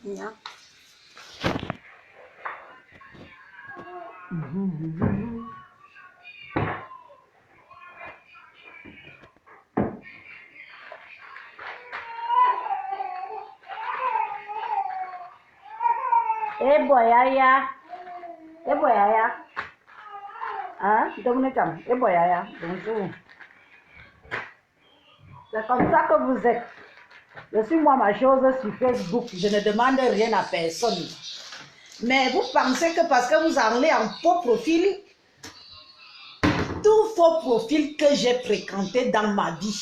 Nya. Eh boyaya. Eh boyaya. Hein? Dominicam. Eh boyaya. Bonjour. C'est comme ça que vous êtes. Je suis moi ma chose sur Facebook. Je ne demande rien à personne. Mais vous pensez que parce que vous allez en faux profil, tout faux profil que j'ai fréquenté dans ma vie,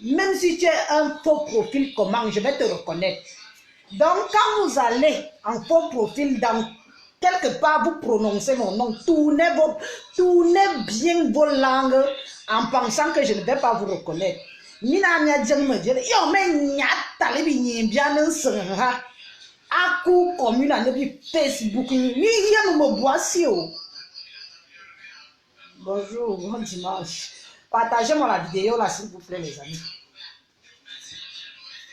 même si tu es un faux profil, comment je vais te reconnaître. Donc quand vous allez en faux profil, dans quelque part vous prononcez mon nom, tournez bien vos langues en pensant que je ne vais pas vous reconnaître. Mina nya djeng me dire yo me nya tale bi nyi bia ne senha aku commune na bi Facebook ni yem me boisi o. Bonjour, bon dimanche. Partagez-moi la vidéo là s'il vous plaît les amis.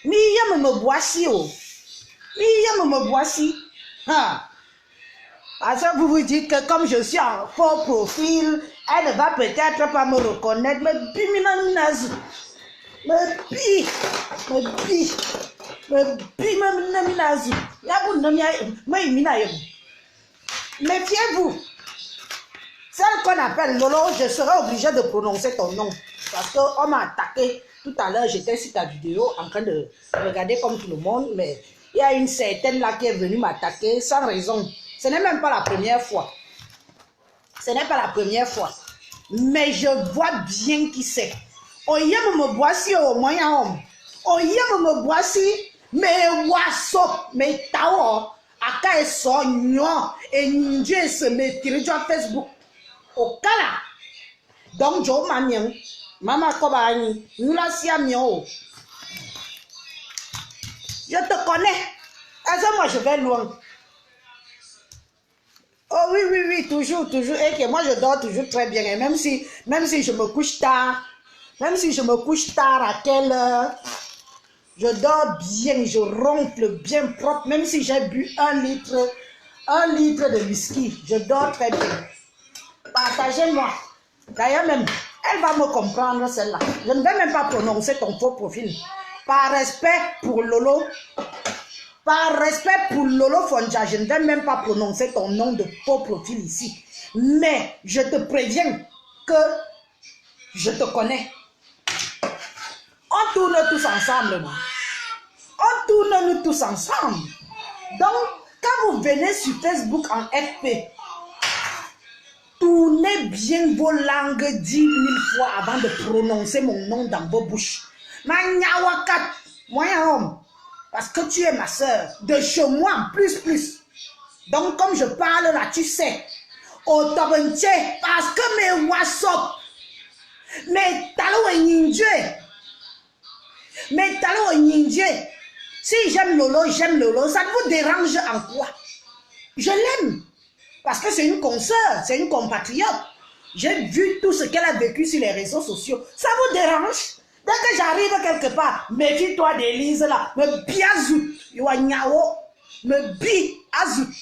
Mi yem me boisi o. Mi yem me boisi. Ha. Parce que vous vous dites que comme je suis en faux profil, elle ne va peut-être pas me reconnaître, mais bimina méfiez-vous. Celle qu'on appelle Lolo, je serai obligée de prononcer ton nom. Parce qu'on m'a attaqué tout à l'heure, j'étais sur ta vidéo en train de regarder comme tout le monde, mais il y a une certaine là qui est venue m'attaquer sans raison. Ce n'est même pas la première fois. Ce n'est pas la première fois. Mais je vois bien qui c'est. Oyem me boisi au moyen homme. Oyem me boisi, mais wasso, mais tao, aka eso nyon, et ninje se mettre sur Facebook. Au kala. Donc, jo manion, mama kobani, nous la siamion. Je te connais. Est-ce que moi je vais loin? Oh oui, toujours. Et que moi je dors toujours très bien. Et même si je me couche tard, à quelle heure, je dors bien, je ronfle bien propre. Même si j'ai bu un litre de whisky, je dors très bien. Partagez-moi. D'ailleurs même, elle va me comprendre celle-là. Je ne vais même pas prononcer ton faux profil. Par respect pour Lolo. Par respect pour Lolo Fonja, je ne vais même pas prononcer ton nom de faux profil ici. Mais je te préviens que je te connais. On tourne tous ensemble. Non? On tourne nous tous ensemble. Donc, quand vous venez sur Facebook en FP, tournez bien vos langues 10 000 fois avant de prononcer mon nom dans vos bouches. Manyawakat, moyen homme. Parce que tu es ma soeur, de chez moi, plus. Donc, comme je parle là, tu sais, au tabenche, parce que mes WhatsApp, mes talons et ninja, si j'aime Lolo, ça ne vous dérange en quoi? Je l'aime, parce que c'est une consoeur, c'est une compatriote. J'ai vu tout ce qu'elle a vécu sur les réseaux sociaux. Ça vous dérange? Dès que j'arrive quelque part, méfie-toi d'Élise là, me biazout, me biazout.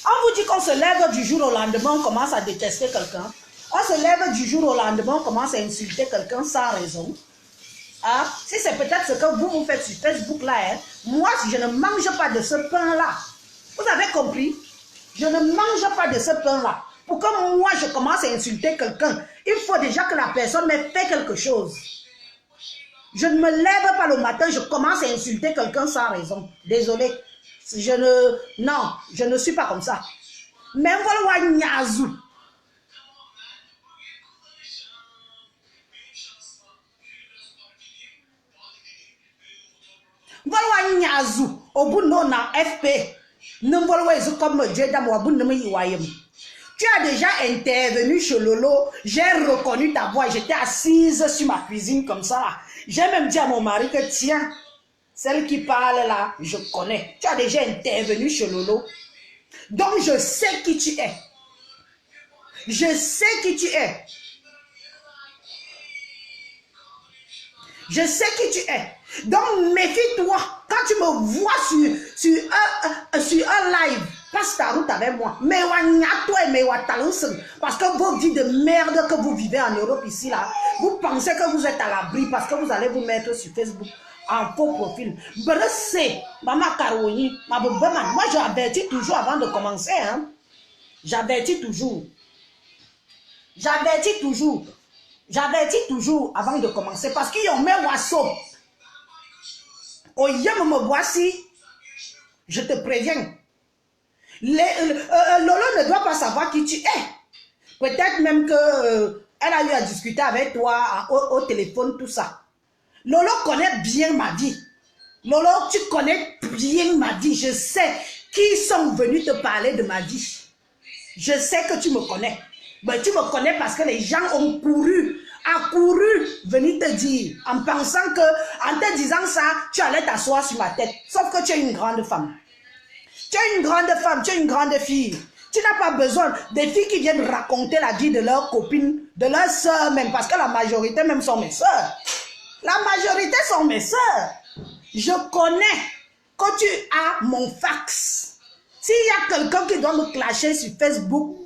On vous dit qu'on se lève du jour au lendemain, on commence à détester quelqu'un. On se lève du jour au lendemain, on commence à insulter quelqu'un sans raison. Ah, si c'est peut-être ce que vous faites sur Facebook là, hein, moi je ne mange pas de ce pain là. Vous avez compris? Je ne mange pas de ce pain là. Pour que moi je commence à insulter quelqu'un, il faut déjà que la personne m'ait fait quelque chose. Je ne me lève pas le matin, je commence à insulter quelqu'un sans raison. Désolé. Non, je ne suis pas comme ça. Mais voilà, Niazou. Voilà, Niazou. Au bout de non, FP. Ne voilà, comme Dieu d'amour, au bout de tu as déjà intervenu chez Lolo, j'ai reconnu ta voix, j'étais assise sur ma cuisine comme ça là. J'ai même dit à mon mari que tiens, celle qui parle là, je connais. Tu as déjà intervenu chez Lolo. Donc je sais qui tu es. Je sais qui tu es. Je sais qui tu es. Donc méfie-toi Quand tu me vois sur un live, passe ta route avec moi. Parce que vos vies de merde que vous vivez en Europe ici, là, vous pensez que vous êtes à l'abri parce que vous allez vous mettre sur Facebook en faux profil. Moi, j'avertis toujours avant de commencer. Hein. J'avertis toujours. J'avertis toujours avant de commencer parce qu'il y a un oiseau. Au yam me voici, je te préviens. Lolo ne doit pas savoir qui tu es. Peut-être même que elle a eu à discuter avec toi au téléphone, tout ça. Lolo connaît bien ma vie. Lolo, tu connais bien ma vie. Je sais qui sont venus te parler de ma vie. Je sais que tu me connais. Mais tu me connais parce que les gens ont couru venir te dire, en pensant que, en te disant ça, tu allais t'asseoir sur ma tête. Sauf que tu es une grande femme. Tu es une grande femme, tu es une grande fille. Tu n'as pas besoin des filles qui viennent raconter la vie de leurs copines, de leurs soeurs même, parce que la majorité même sont mes soeurs. La majorité sont mes soeurs. Je connais que tu as mon fax. S'il y a quelqu'un qui doit me clasher sur Facebook,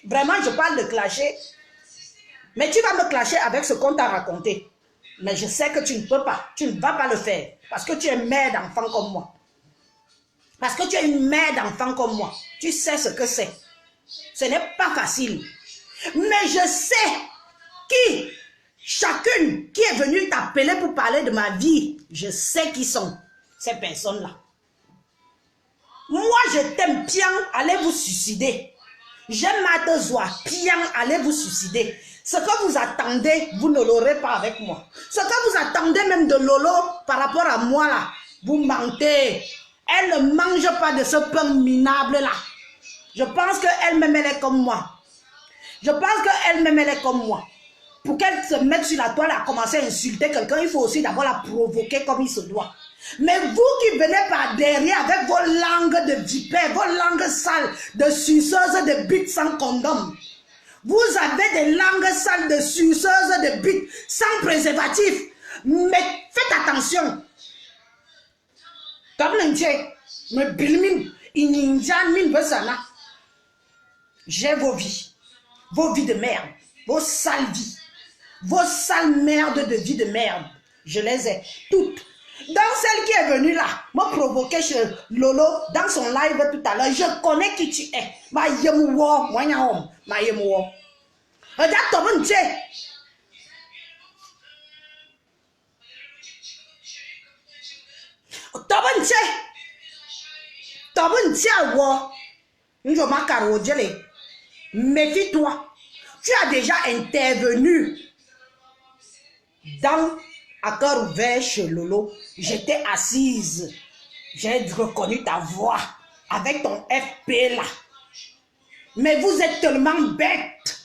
vraiment je parle de clasher, mais tu vas me clasher avec ce qu'on t'a raconté. Mais je sais que tu ne peux pas, tu ne vas pas le faire, parce que tu es mère d'enfant comme moi. Parce que tu es une mère d'enfant comme moi. Tu sais ce que c'est. Ce n'est pas facile. Mais je sais qui, chacune qui est venue t'appeler pour parler de ma vie, je sais qui sont ces personnes-là. Moi, je t'aime bien, allez vous suicider. J'aime Madezoa, bien, allez vous suicider. Ce que vous attendez, vous ne l'aurez pas avec moi. Ce que vous attendez même de Lolo par rapport à moi là, vous mentez. Elle ne mange pas de ce pain minable là. Je pense qu'elle-même elle est comme moi. Je pense qu'elle-même elle est comme moi. Pour qu'elle se mette sur la toile et commencer à insulter quelqu'un, il faut aussi d'abord la provoquer comme il se doit. Mais vous qui venez par derrière avec vos langues de vipères, vos langues sales, de suceuses de bites sans condom. Vous avez des langues sales de suceuses de bites sans préservatif. Mais faites attention. J'ai vos vies de merde, vos sales vies, vos sales merdes de vie de merde. Je les ai toutes. Dans celle qui est venue là, me provoquer chez Lolo dans son live tout à l'heure, je connais qui tu es. Regarde méfie-toi. Tu as déjà intervenu dans à cœur ouvert chez Lolo. J'étais assise. J'ai reconnu ta voix avec ton FP là. Mais vous êtes tellement bête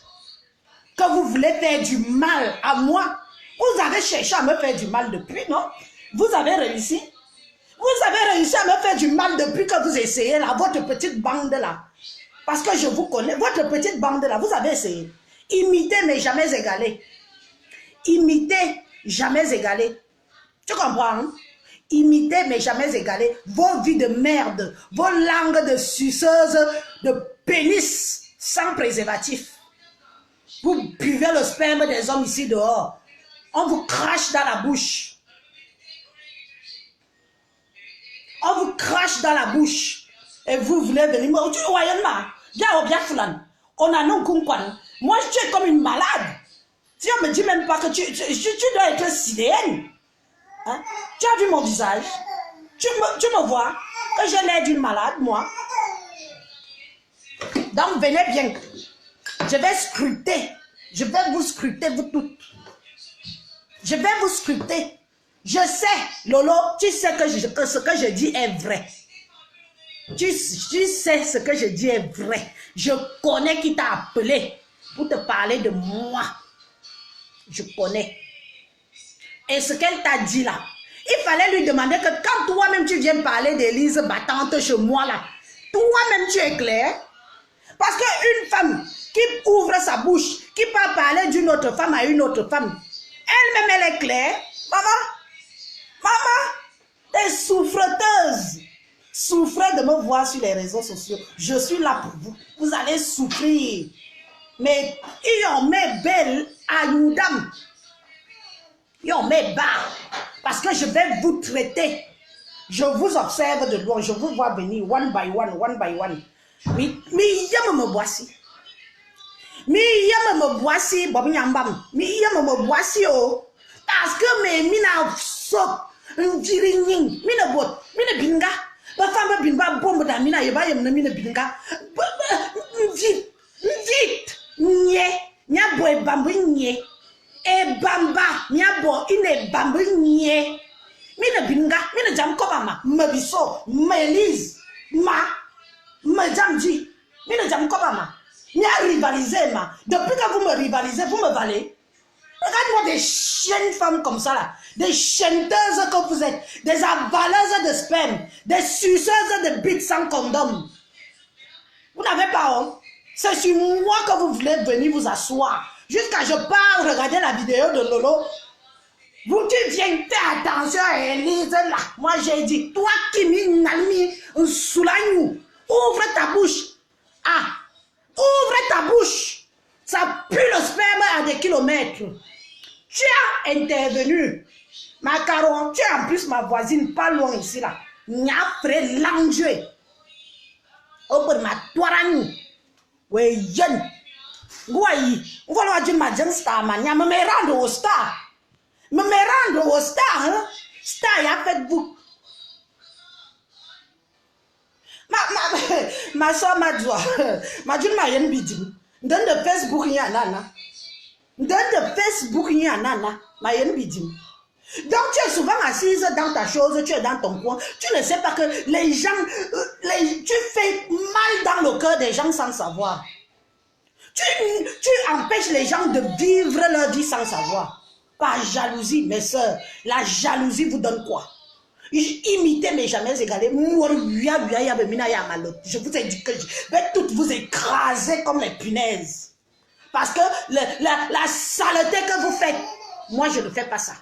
que vous voulez faire du mal à moi. Vous avez cherché à me faire du mal depuis, non? Vous avez réussi. Vous avez réussi à me faire du mal depuis que vous essayez là, votre petite bande là. Parce que je vous connais, votre petite bande là, vous avez essayé. Imiter mais jamais égaler. Imiter, jamais égaler. Tu comprends? Hein? Imiter mais jamais égaler. Vos vies de merde, vos langues de suceuses, de pénis sans préservatif. Vous buvez le sperme des hommes ici dehors. On vous crache dans la bouche. On vous crache dans la bouche. Et vous voulez venir. Moi, je suis comme une malade. Si on me dit même pas que tu dois être sidéenne. Hein? Tu as vu mon visage? Tu me vois que j'ai l'air d'une malade, moi. Donc, venez bien. Je vais scruter. Je vais vous scruter, vous toutes. Je vais vous scruter. Je sais, Lolo, tu sais que ce que je dis est vrai. Tu sais ce que je dis est vrai. Je connais qui t'a appelé pour te parler de moi. Je connais. Et ce qu'elle t'a dit là, il fallait lui demander que quand toi-même tu viens parler d'Élise battante chez moi là, toi-même tu es clair. Parce qu'une femme qui ouvre sa bouche, qui peut parler d'une autre femme à une autre femme, elle-même elle est claire. Maman, des souffreteuses. Souffrez de me voir sur les réseaux sociaux. Je suis là pour vous. Vous allez souffrir. Mais ils ont mis belle à nous dames. Ils ont mis bas. Parce que je vais vous traiter. Je vous observe de loin. Je vous vois venir one by one, one by one. Mais il y a me boissy. Mais il y a me boissy. Bob Yambam. Mais il y a me boissy. Parce que mes mina sop. Njirining. Mina bot. Mina binga. Ba femme binga bombe da mina yeba yem na mina binga. Vite. Nye. Nya boy bambu nye. E bamba. Nya bo ine bambu nye. Mina binga, mina jam kobama, me biso, me lise, me jamji, mina jam kobama, mia rivaliser ma. Depuis que vous me rivalisez, vous me valez. Regarde-moi des chiennes femmes comme ça là, des chanteuses que vous êtes, des avaleuses de sperme, des suceuses de bites sans condom. Vous n'avez pas honte. C'est sur moi que vous voulez venir vous asseoir. Jusqu'à je pars regarder la vidéo de Lolo. Vous tu viens faire attention à Elise là. Moi j'ai dit, toi qui m'inalmi sous la nuit, ouvre ta bouche. Ah, ouvre ta bouche. Ça pue le sperme à des kilomètres. Tu as intervenu. Macaron, tu es en plus ma voisine, pas loin ici là. Niafre l'enjeu. Au bout de ma toirani. Oui, jeune. Oui, on va dire ma jeune star, man. Y'a me rendre au star. Me rendre au star, hein? Star, y'a fait vous. Ma soeur m'a dit, ma dit, ma yen bidim. Dans le Facebook, il y a nana. Dans le Facebook, il y a nana. Ma yen bidim. Donc, tu es souvent assise dans ta chose, tu es dans ton coin. Tu ne sais pas que les gens, tu fais mal dans le cœur des gens sans savoir. Tu empêches les gens de vivre leur vie sans savoir. Par jalousie, mes soeurs. La jalousie vous donne quoi? Imitez mais jamais égalez. Je vous ai dit que je vais toutes vous écraser comme les punaises. Parce que la saleté que vous faites, moi je ne fais pas ça.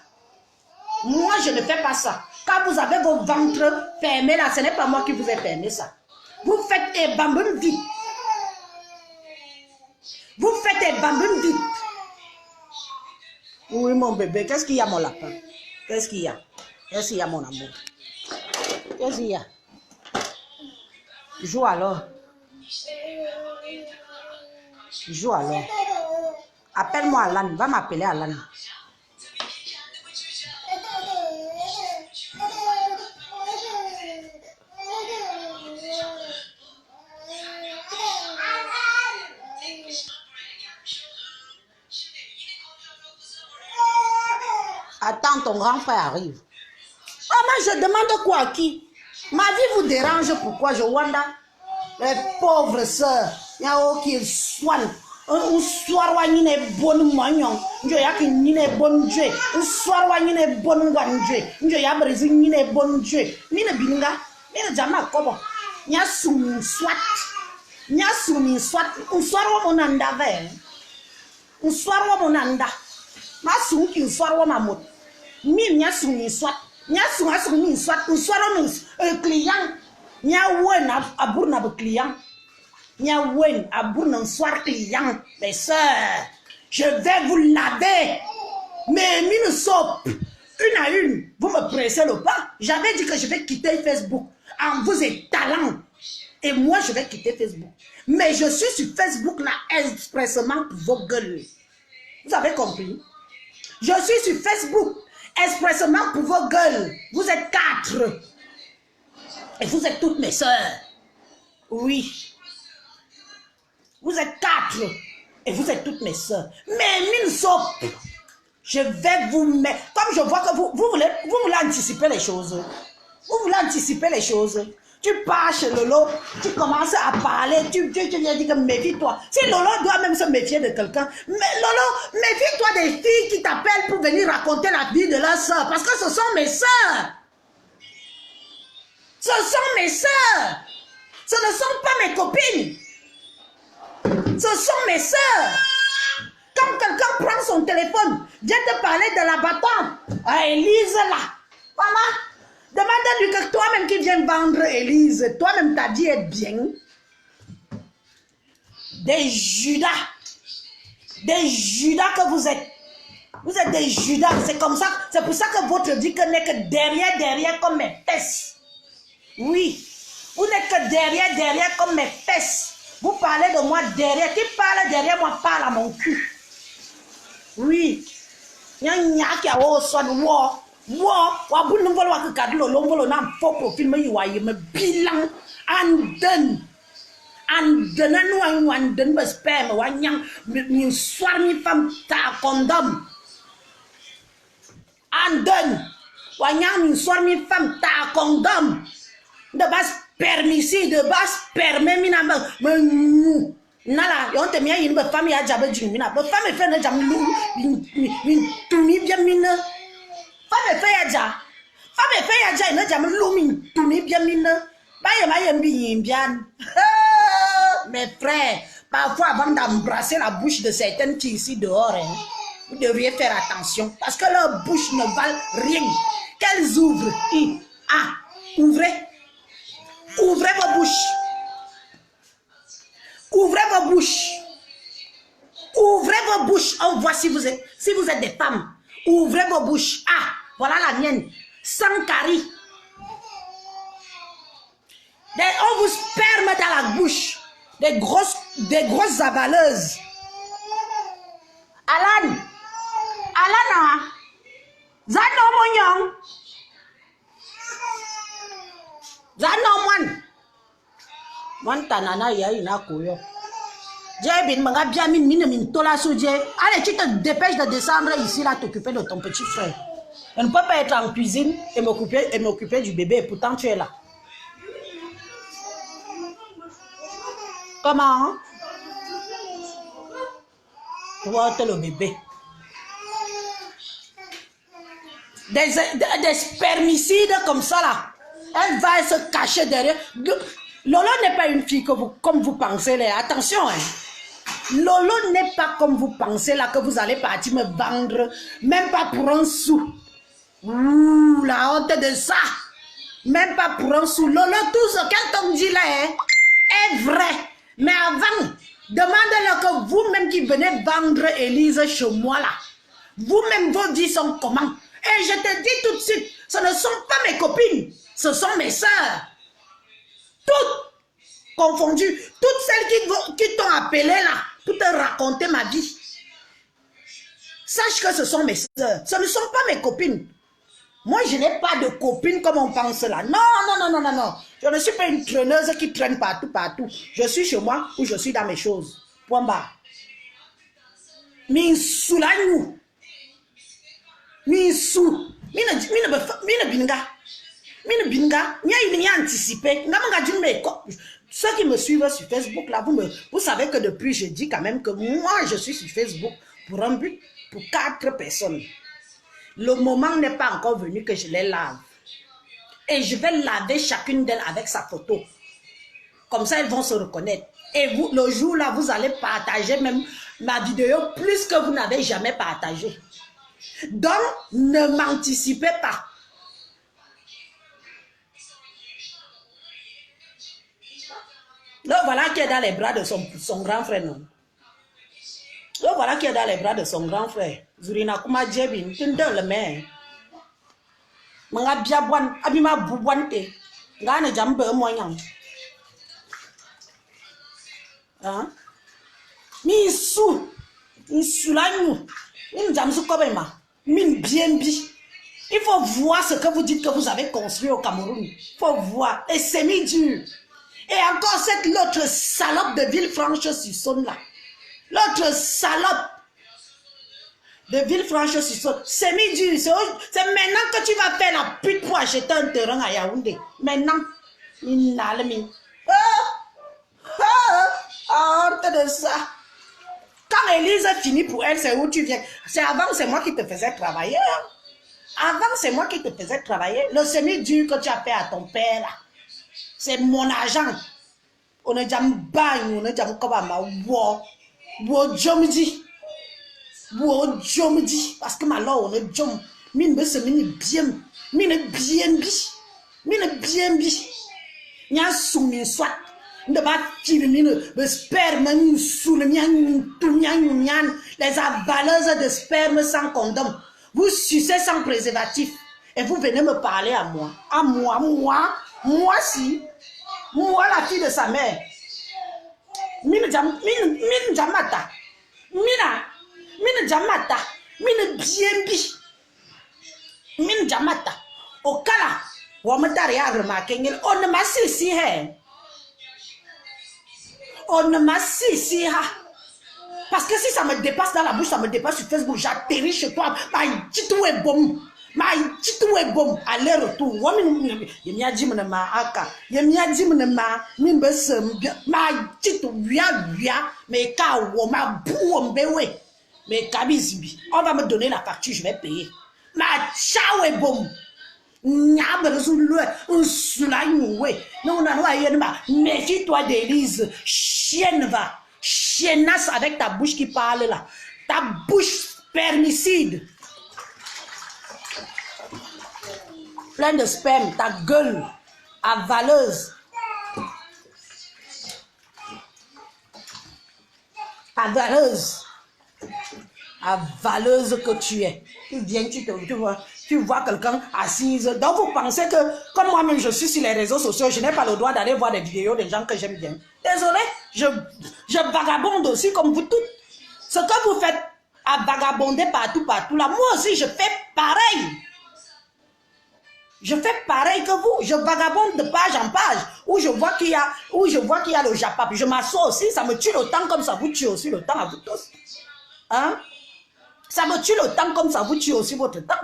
Moi je ne fais pas ça. Quand vous avez vos ventres fermés là, ce n'est pas moi qui vous ai fermé ça. Vous faites des bambins vite. Vous faites des bambins vite. Oui, mon bébé, qu'est-ce qu'il y a, mon lapin? Qu'est-ce qu'il y a? Qu'est-ce qu'il y a, mon amour? Qu'est-ce qu'il y a? Joue alors. Joue alors. Appelle-moi Alan. Va m'appeler Alan. Attends, ton grand frère arrive. Ah, moi, je demande quoi à qui? Ma vie vous dérange, pourquoi je wanda? Les pauvres sœurs, il y a qui soignent. Un soir, il y a une bonne moignon. Il y a une bonne Dieu. Un soir, il y a une bonne Dieu. Il y a une bonne Dieu. Mine binga, mine jama kobo. Il y a soumi swat. Il y a soumi swat. Un soir, on anda vers. Un soir, on anda. Ma soumi, un soir, on mamot. Mi nya soumi swat. Nya soumi swat. Un soir, on client. Nya wen abourna be client. Nya wen abourna un soir client. Mes sœurs, je vais vous laver. Mais mine sop. Une à une, vous me pressez le pas. J'avais dit que je vais quitter Facebook en vous étalant. Et moi, je vais quitter Facebook. Mais je suis sur Facebook là expressément pour vos gueules. Vous avez compris? Je suis sur Facebook expressément pour vos gueules. Vous êtes 4. Et vous êtes toutes mes sœurs. Oui. Vous êtes 4. Et vous êtes toutes mes sœurs. Mais mine sop. Je vais vous mettre, comme je vois que vous voulez anticiper les choses. Vous voulez anticiper les choses. Tu pars chez Lolo, tu commences à parler, tu lui as dit que méfie-toi. Si Lolo doit même se méfier de quelqu'un, mais Lolo, méfie-toi des filles qui t'appellent pour venir raconter la vie de leur soeur. Parce que ce sont mes soeurs. Ce sont mes soeurs. Ce ne sont pas mes copines. Ce sont mes soeurs. Quand quelqu'un prend son téléphone, vient te parler de la bâton. Ah, Elise là. Maman, Demande-lui que toi-même qui viens vendre Élise, toi-même t'as dit être bien. Des Judas que vous êtes. Vous êtes des Judas, c'est comme ça. C'est pour ça que votre dit que n'est que derrière comme mes fesses. Oui, vous n'êtes que derrière comme mes fesses. Vous parlez de moi derrière. Qui parle derrière moi parle à mon cul. Oui. Il y a un qui a aussi bilan anden ba spam wanyang mi soir mi femme ta condom anden wanyang mi soir mi femme ta condom de base permissif de base permet mi na me nala yon te mi yin ba femme ya jabe jin mi na ba femme fe na jam lu mi tu mi bien mi na femme fe ya ja na jam lu mi tu mi bien mi na ba ya bi bien. Mes frères, parfois avant d'embrasser la bouche de certaines qui ici dehors, hein, vous devriez faire attention parce que leurs bouches ne valent rien. Qu'elles ouvrent. Ouvrez. Ouvrez vos bouches. Ouvrez vos bouches. Ouvrez vos bouches. On voit si vous êtes des femmes. Ouvrez vos bouches. Voilà la mienne. Sans carie. On vous sperme dans la bouche. Des grosses avaleuses. Alana. Zano monyong. Zano man tanana ya ina koyo. Jebin manga bien min tola soudie. Allez, tu te dépêches de descendre ici là t'occuper de ton petit frère. On ne peut pas être en cuisine et m'occuper du bébé et pourtant tu es là. Comment? Toi, t'es le bébé. Des spermicides comme ça là. Elle va se cacher derrière. Lolo n'est pas une fille comme vous pensez là. Attention, hein. Lolo n'est pas comme vous pensez là que vous allez partir me vendre. Même pas pour un sou. Ouh, la honte de ça. Même pas pour un sou. Lolo, tout ce qu'elle t'en dit là est vrai. Mais avant, demandez-leur que vous-même qui venez vendre Élise chez moi là, vous-même vos dits sont comment? Et je te dis tout de suite, ce ne sont pas mes copines, ce sont mes sœurs. Toutes confondues, toutes celles qui t'ont appelé là pour te raconter ma vie. Sache que ce sont mes sœurs, ce ne sont pas mes copines. Moi, je n'ai pas de copine comme on pense là. Non. Je ne suis pas une traîneuse qui traîne partout. Je suis chez moi ou je suis dans mes choses. Point barre. Min soulanou. Min sou. Min binga. Ni anticipé. Ceux qui me suivent sur Facebook là, vous savez que depuis je dis quand même que moi je suis sur Facebook pour un but, pour 4 personnes. Le moment n'est pas encore venu que je les lave. Et je vais laver chacune d'elles avec sa photo. Comme ça, elles vont se reconnaître. Et vous, le jour là, vous allez partager même ma vidéo plus que vous n'avez jamais partagé. Donc, ne m'anticipez pas. Donc, voilà qui est dans les bras de son grand frère, non? Donc, voilà qui est dans les bras de son grand frère. Zurina kuma jebin, tu le mets. Manga biabwan, abima bubwante. Ngane jambe moyang. Hein? Mi sou la nous. Min jamsu kobema. Min bien bi. Il faut voir ce que vous dites que vous avez construit au Cameroun. Il faut voir. Et c'est mis dur. Et encore l'autre salope de Villefranche-sur-Saône là. L'autre salope de Villefranche-sur-Saône. C'est mis dur. C'est maintenant que tu vas faire la pute pour acheter un terrain à Yaoundé. Maintenant. Honte de ça. Quand Élise finit pour elle, c'est où tu viens. Avant, c'est moi qui te faisais travailler. Avant, c'est moi qui te faisais travailler. Le semi-dur que tu as fait à ton père, là. C'est mon argent. On est déjà bagne, on est déjà comme ma jomdi. Parce que malheureusement, on est jom. Mine se mine bien bi. Mine bien bi. Nya soumi soit. Ne pas tirer mine le sperme sous le mien les avaleuses de sperme sans condom. Vous sucez sans préservatif. Et vous venez me parler à moi. À moi si. Moi la fille de sa mère. Mine jamata. Mine jamata. Mine bien bi. Mine jamata. Au cas là, on me t'a rien remarqué. On ne m'a si on ne m'a si parce que si ça me dépasse dans la bouche, ça me dépasse sur Facebook, j'atterris chez toi. Ma titou est bon. Aller-retour. Il m'a dit ma aka. Il m'a dit ma titou mais ma bouombewe. Mais kabizibi. On va me donner la facture, je vais payer. Ma chao est bon. Méfie-toi d'Élise. Chienne va. Chiennasse avec ta bouche qui parle là. Ta bouche permicide. Plein de sperme. Ta gueule avaleuse. Avaleuse que tu es. Tu viens, tu vois quelqu'un assise. Donc vous pensez que, comme moi-même je suis sur les réseaux sociaux, je n'ai pas le droit d'aller voir des vidéos des gens que j'aime bien. Désolé, je vagabonde aussi comme vous toutes. Ce que vous faites à vagabonder partout là, moi aussi je fais pareil. Je fais pareil que vous. Je vagabonde de page en page. Où je vois qu'il y a le japap. Je m'assois aussi, ça me tue le temps comme ça vous tue aussi le temps à vous tous. Hein? Ça me tue le temps comme ça vous tue aussi votre temps.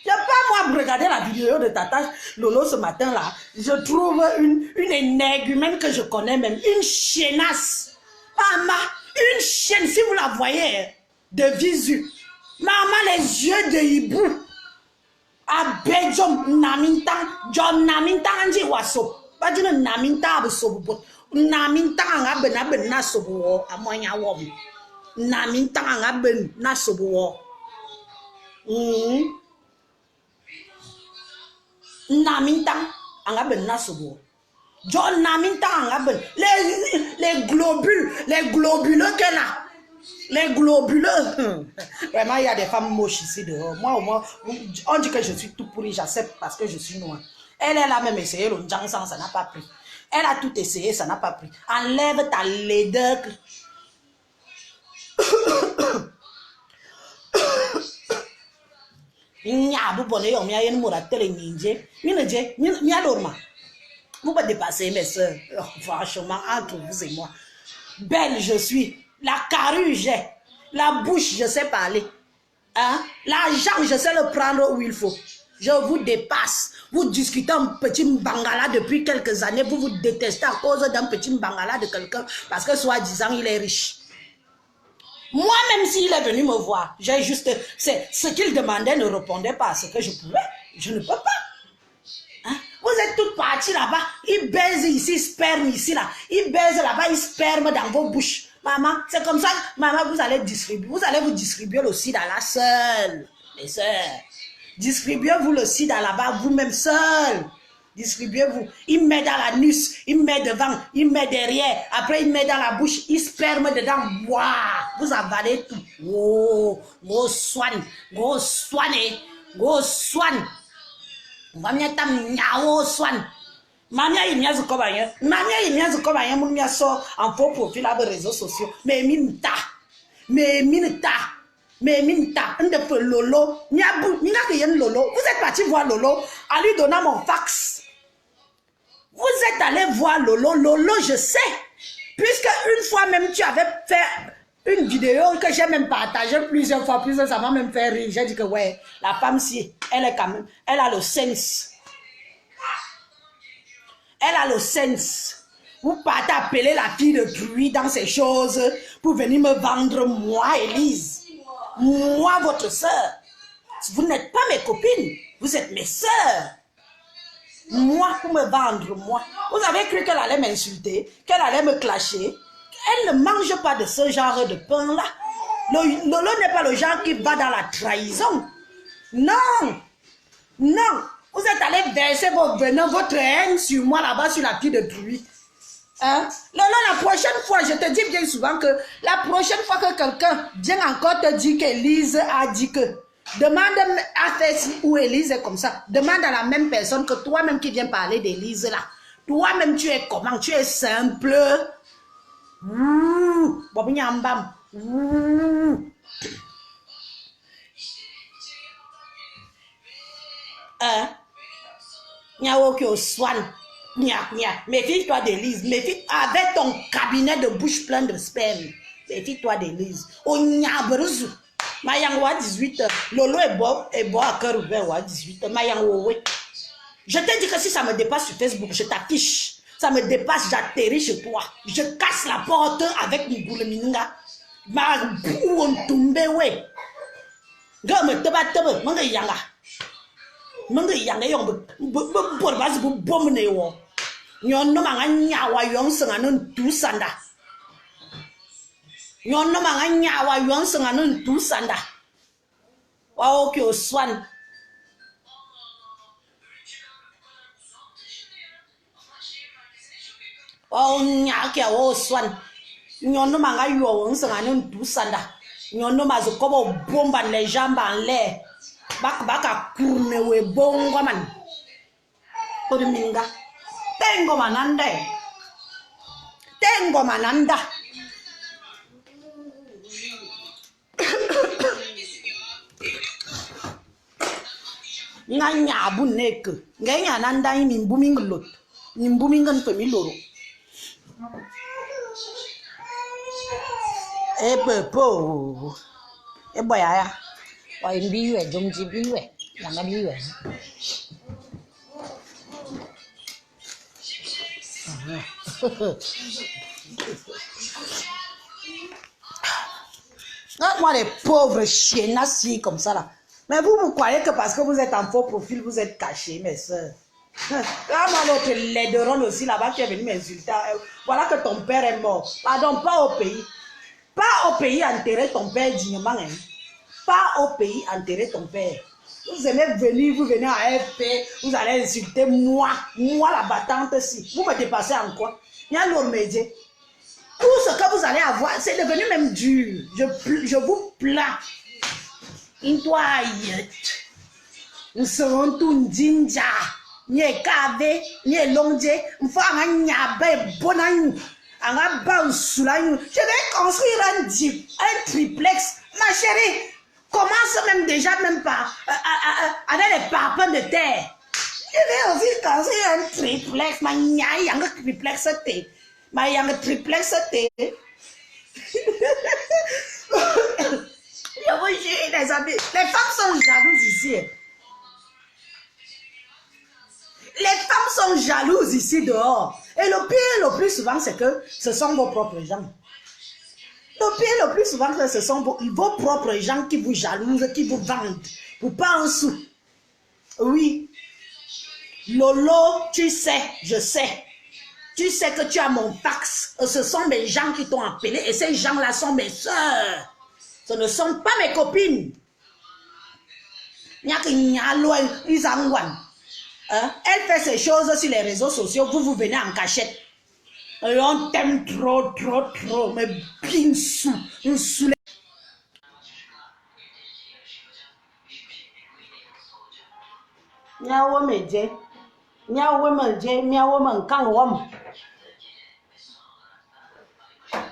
Je n'ai pas moi regarder la vidéo de Tata Lolo ce matin là. Je trouve une énergumène que je connais même. Une chiennasse. Maman, une chienne, si vous la voyez de visu. Maman, les yeux de hibou. Abedjom namintan, John namintan anji waso. Badjuna namintan abusobo. Namintan aben na sobo amonya wom. Namintan aben na sobo. Namintan aben na sobo. John namintan aben les globuleux qu'elle a. Les globuleux. Vraiment, il y a des femmes moches ici dehors. Moi, au moins, on dit que je suis tout pourri, j'accepte parce que je suis noire. Elle a même essayé le Jangsang, ça n'a pas pris. Elle a tout essayé, ça n'a pas pris. Enlève ta laideur. Vous me dépassez, mes soeurs. Franchement, entre vous et moi. Belle je suis. La carrure, j'ai. La bouche, je sais parler. Hein? L'argent, je sais le prendre où il faut. Je vous dépasse. Vous discutez un petit bangala depuis quelques années. Vous vous détestez à cause d'un petit bangala de quelqu'un. Parce que soi-disant, il est riche. Moi, même s'il est venu me voir, j'ai juste... Ce qu'il demandait ne répondait pas à ce que je pouvais. Je ne peux pas. Hein? Vous êtes toutes parties là-bas. Il baise ici, sperme ici, là. Il baise là-bas, il sperme dans vos bouches. Maman, c'est comme ça, maman, vous allez vous distribuer le sida là seul, les sœurs. Distribuez-vous le sida là-bas vous-même seul. Distribuez-vous. Il met dans la nuque, il met devant, il met derrière. Après, il met dans la bouche, il sperme dedans. Wow, vous avalez tout. Oh, gros soin. On va mettre un soin. Mamia il m'a dit comment sort en faux profil avec les réseaux sociaux. Mais minta, on de Lolo, Lolo. Vous êtes parti voir Lolo, à lui donner mon fax. Vous êtes allé voir Lolo, je sais. Puisque une fois même tu avais fait une vidéo que j'ai même partagée plusieurs fois, ça m'a même fait rire. J'ai dit que ouais, la femme si, elle est quand même, elle a le sens. Elle a le sens. Vous partez appeler la fille de bruit dans ces choses pour venir me vendre moi, Élise. Moi, votre soeur. Vous n'êtes pas mes copines. Vous êtes mes soeurs. Moi, pour me vendre, moi. Vous avez cru qu'elle allait m'insulter, qu'elle allait me clasher. Elle ne mange pas de ce genre de pain-là. Lolo n'est pas le genre qui va dans la trahison. Non. Vous êtes allé verser vos venins, votre haine sur moi là-bas sur la pile de truie. Hein? Non, la prochaine fois, je te dis bien souvent que la prochaine fois que quelqu'un vient encore te dire qu'Élise a dit que, demande à Fessi ou Élise est comme ça. Demande à la même personne que toi-même qui viens parler d'Élise là. Toi-même, tu es comment? Tu es simple. Méfie-toi d'Élise. Méfie avec ton cabinet de bouche plein de sperme. Méfie-toi d'Élise. Au Nyabruzou. Mayangwa 18h. Lolo est bon à cœur ouvert à 18h. Mayangwa. Je te dis que si ça me dépasse sur Facebook, je t'affiche. Ça me dépasse, j'atterris chez toi. Je casse la porte avec mon boule minga. Ma bouon tombe, ouais. Gomme, teba, manga yanga. Manga yanga yong, borbas, bomne wo. Nyon no manga nyawa yong senganon tusanda. Nyon no manga nyawa yong senganon tusanda. Wa oki oswan. Oh, nyaki awo swan. Nyono manga yo on sangano tusanda. Nyono mazokobo bomba les jambes en l'air. Baka kurme we bongo man. Minga. Tengo mananda. Tengo mananda. Nganya bunek. Nganya nanda ni mbumingolot. Ni mbumingan femiloro. Pepo. Boy, ya. Why be you? Don't you be you? Yang be you? Moi, les pauvres chiens, assis comme ça là. Mais vous croyez que parce que vous êtes en faux profil, vous êtes cachés, mes soeurs. Là, moi, l'autre laideron aussi là-bas qui est venu m'insulter. Voilà que ton père est mort. Pardon, pas au pays. Pas au pays enterrer ton père dignement. Hein. Pas au pays enterrer ton père. Vous aimez venir, vous venez à AFP, vous allez insulter moi la battante si. Vous me dépassez en quoi? Il y a l'homme médié. Tout ce que vous allez avoir, c'est devenu même dur. Je vous plains. Une toilette. Nous serons tous ninja. Ni kave, ni longé. M'fa un nyabe bonan. Je vais construire un triplex. Ma chérie, commence même déjà même par avec les parpaings de terre. Je vais aussi construire un triplex. Ma yang triplex té. Ma yang triplex té. Je vous jure, les amis, les femmes sont jalouses ici. Les femmes sont jalouses ici dehors. Et le pire, le plus souvent, c'est que ce sont vos propres gens. Le pire, le plus souvent, ce sont vos propres gens qui vous jalousent, qui vous vendent. Pour pas un sou. Oui. Lolo, tu sais, je sais. Tu sais que tu as mon fax. Ce sont mes gens qui t'ont appelé. Et ces gens-là sont mes soeurs. Ce ne sont pas mes copines. Elle fait ces choses sur les réseaux sociaux. Vous venez en cachette. Et on t'aime trop. Mais bien sous. Nyawo meje. Nyawo meje. Nyawo menkang wom.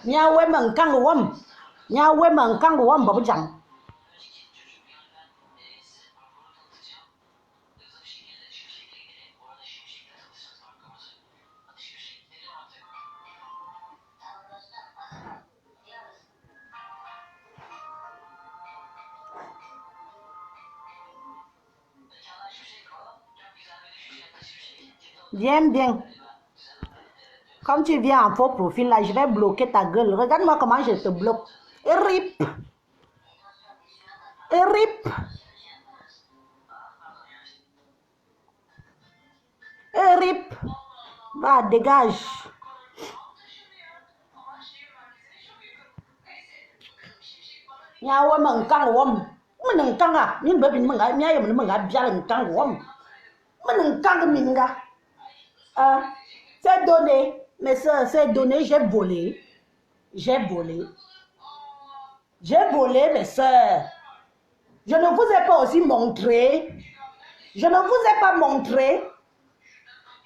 Nyawo menkang wom. Nyawo menkang wom babujang. Bien. Comme tu viens en faux profil, là, je vais bloquer ta gueule. Regarde-moi comment je te bloque. Et rip. Va, dégage. Nyawo mengkang wom. Menengkang ah. Ni babi menga biala mengkang wom. C'est donné, mes soeurs, c'est donné, j'ai volé. J'ai volé. J'ai volé, mes soeurs. Je ne vous ai pas aussi montré. Je ne vous ai pas montré.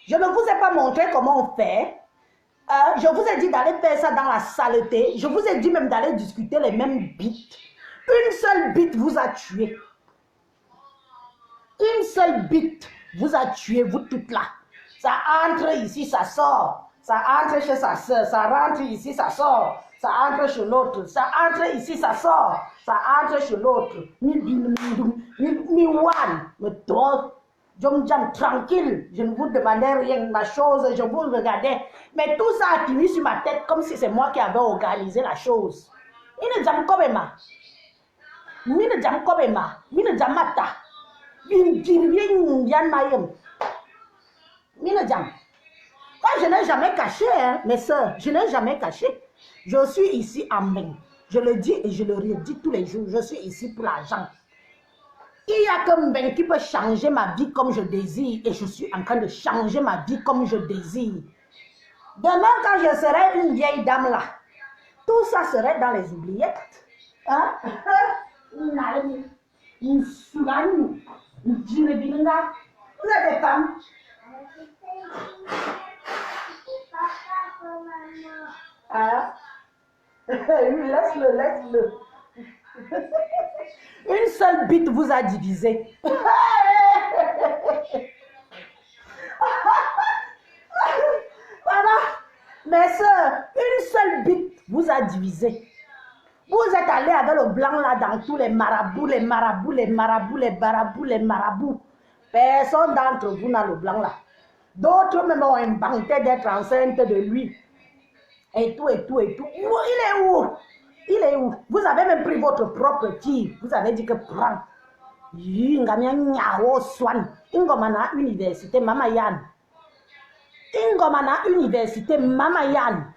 Je ne vous ai pas montré comment on fait. Je vous ai dit d'aller faire ça dans la saleté. Je vous ai dit même d'aller discuter les mêmes bits. Une seule bite vous a tué. Une seule bite vous a tué, vous toutes là. Ça entre ici, ça sort. Ça entre chez sa soeur. Ça rentre ici, ça sort. Ça entre chez l'autre. Ça entre ici, ça sort. Ça entre chez l'autre. Mi one. Me trop. Tranquille. Je ne vous demandais rien. Ma chose, je vous regardais. Mais tout ça a fini sur ma tête comme si c'est moi qui avais organisé la chose. Il ne jam kobema. Mine jam kobema. Mine jamata. Moi, je n'ai jamais caché, hein, mes soeurs, je n'ai jamais caché. Je suis ici en main. Je le dis et je le redis tous les jours. Je suis ici pour l'argent. Il y a que Mben qui peut changer ma vie comme je désire et je suis en train de changer ma vie comme je désire. Demain, quand je serai une vieille dame là, tout ça serait dans les oubliettes. Hein? Vous êtes des femmes. Ah. Laisse-le, laisse-le. Une seule bite vous a divisé. Voilà. Mes soeurs, une seule bite vous a divisé. Vous êtes allé avec le blanc là dans tous les marabouts, les marabouts, les marabouts, les marabouts, les marabouts. Personne d'entre vous n'a le blanc là. D'autres même ont inventé d'être enceinte de lui. Et tout, et tout, et tout. Il est où? Il est où? Vous avez même pris votre propre fille. Vous avez dit que prends. Ingomana université Mama Yann. Ingomana université Mama Yann.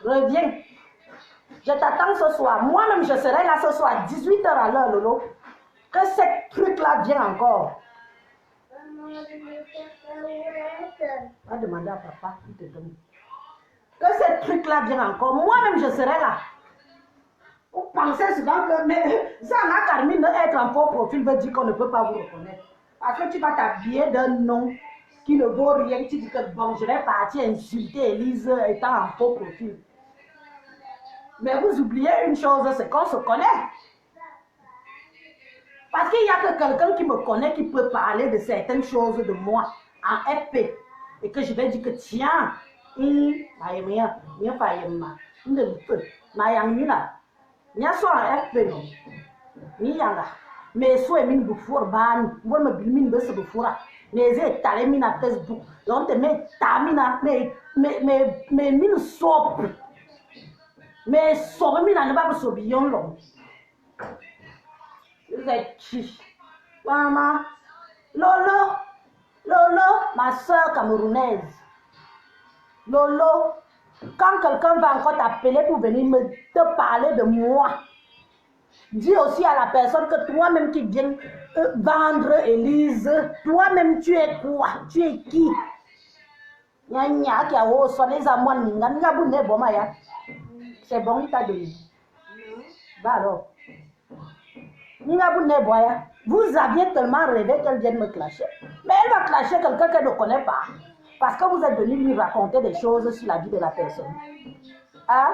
Reviens. Je t'attends ce soir. Moi-même, je serai là ce soir, 18h à l'heure, Lolo. Que ce truc-là vienne encore. Va demander à papa, il te donne. Que ce truc-là vienne encore. Moi-même, je serai là. Vous pensez souvent que Zana Carmine être en faux profil veut dire qu'on ne peut pas vous reconnaître. Parce que tu vas t'habiller d'un nom qui ne vaut rien. Tu dis que bon, je vais partir insulter Élise étant en faux profil. Mais vous oubliez une chose, c'est qu'on se connaît. Parce qu'il n'y a que quelqu'un qui me connaît qui peut parler de certaines choses de moi en FP. Et que je vais dire que tiens, mais soit mine before ban, moi me bilmin de ce before, mais j'ai talé mine à Facebook, on te met tamina, mais mine soap, mais soap mine à ne pas se bien long. Vous êtes chiche. Maman, Lolo, ma soeur camerounaise. Lolo, quand quelqu'un va encore t'appeler pour venir te parler de moi, dis aussi à la personne que toi-même qui viens vendre Élise, toi-même tu es quoi? Tu es qui? C'est bon, il t'a donné. Bah alors. Vous aviez tellement rêvé qu'elle vienne me clasher. Mais elle va clasher quelqu'un qu'elle ne connaît pas. Parce que vous êtes venu lui raconter des choses sur la vie de la personne. Hein?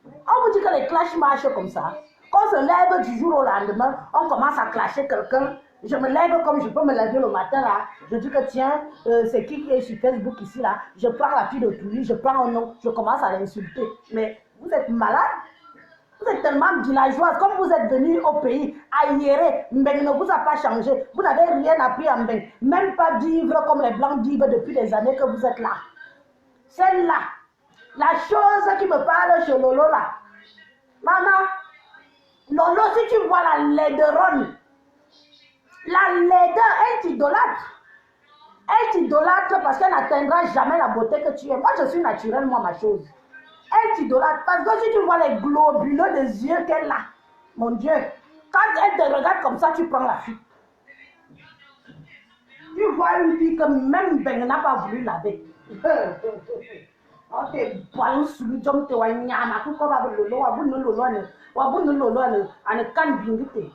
On vous dit que les clashs marchent comme ça. Quand on se lève du jour au lendemain, on commence à clasher quelqu'un. Je me lève comme je peux me lever le matin là. Je dis que tiens, c'est qui est sur Facebook ici là. Je prends la fille de Toulouse, je prends un nom, je commence à l'insulter. Mais vous êtes malade. Vous êtes tellement villageoise, comme vous êtes venu au pays, aéré, Mbeng ne vous a pas changé. Vous n'avez rien appris en Mbeng. Même pas vivre comme les Blancs vivent depuis des années que vous êtes là. C'est là. La chose qui me parle chez Lolo là. Maman, Lolo, si tu vois la laideronne, la laideur, elle t'idolâtre. Elle t'idolâtre parce qu'elle n'atteindra jamais la beauté que tu es. Moi, je suis naturelle, moi, ma chose. Elle t'idolâtre. Parce que si tu vois les globuleux des yeux qu'elle a, mon Dieu, quand elle te regarde comme ça, tu prends la fuite. Tu vois une fille que même Ben n'a pas voulu laver. On te balance sur le jom te wanyama, tout comme avec le lot, abou lolo ane kan bingite.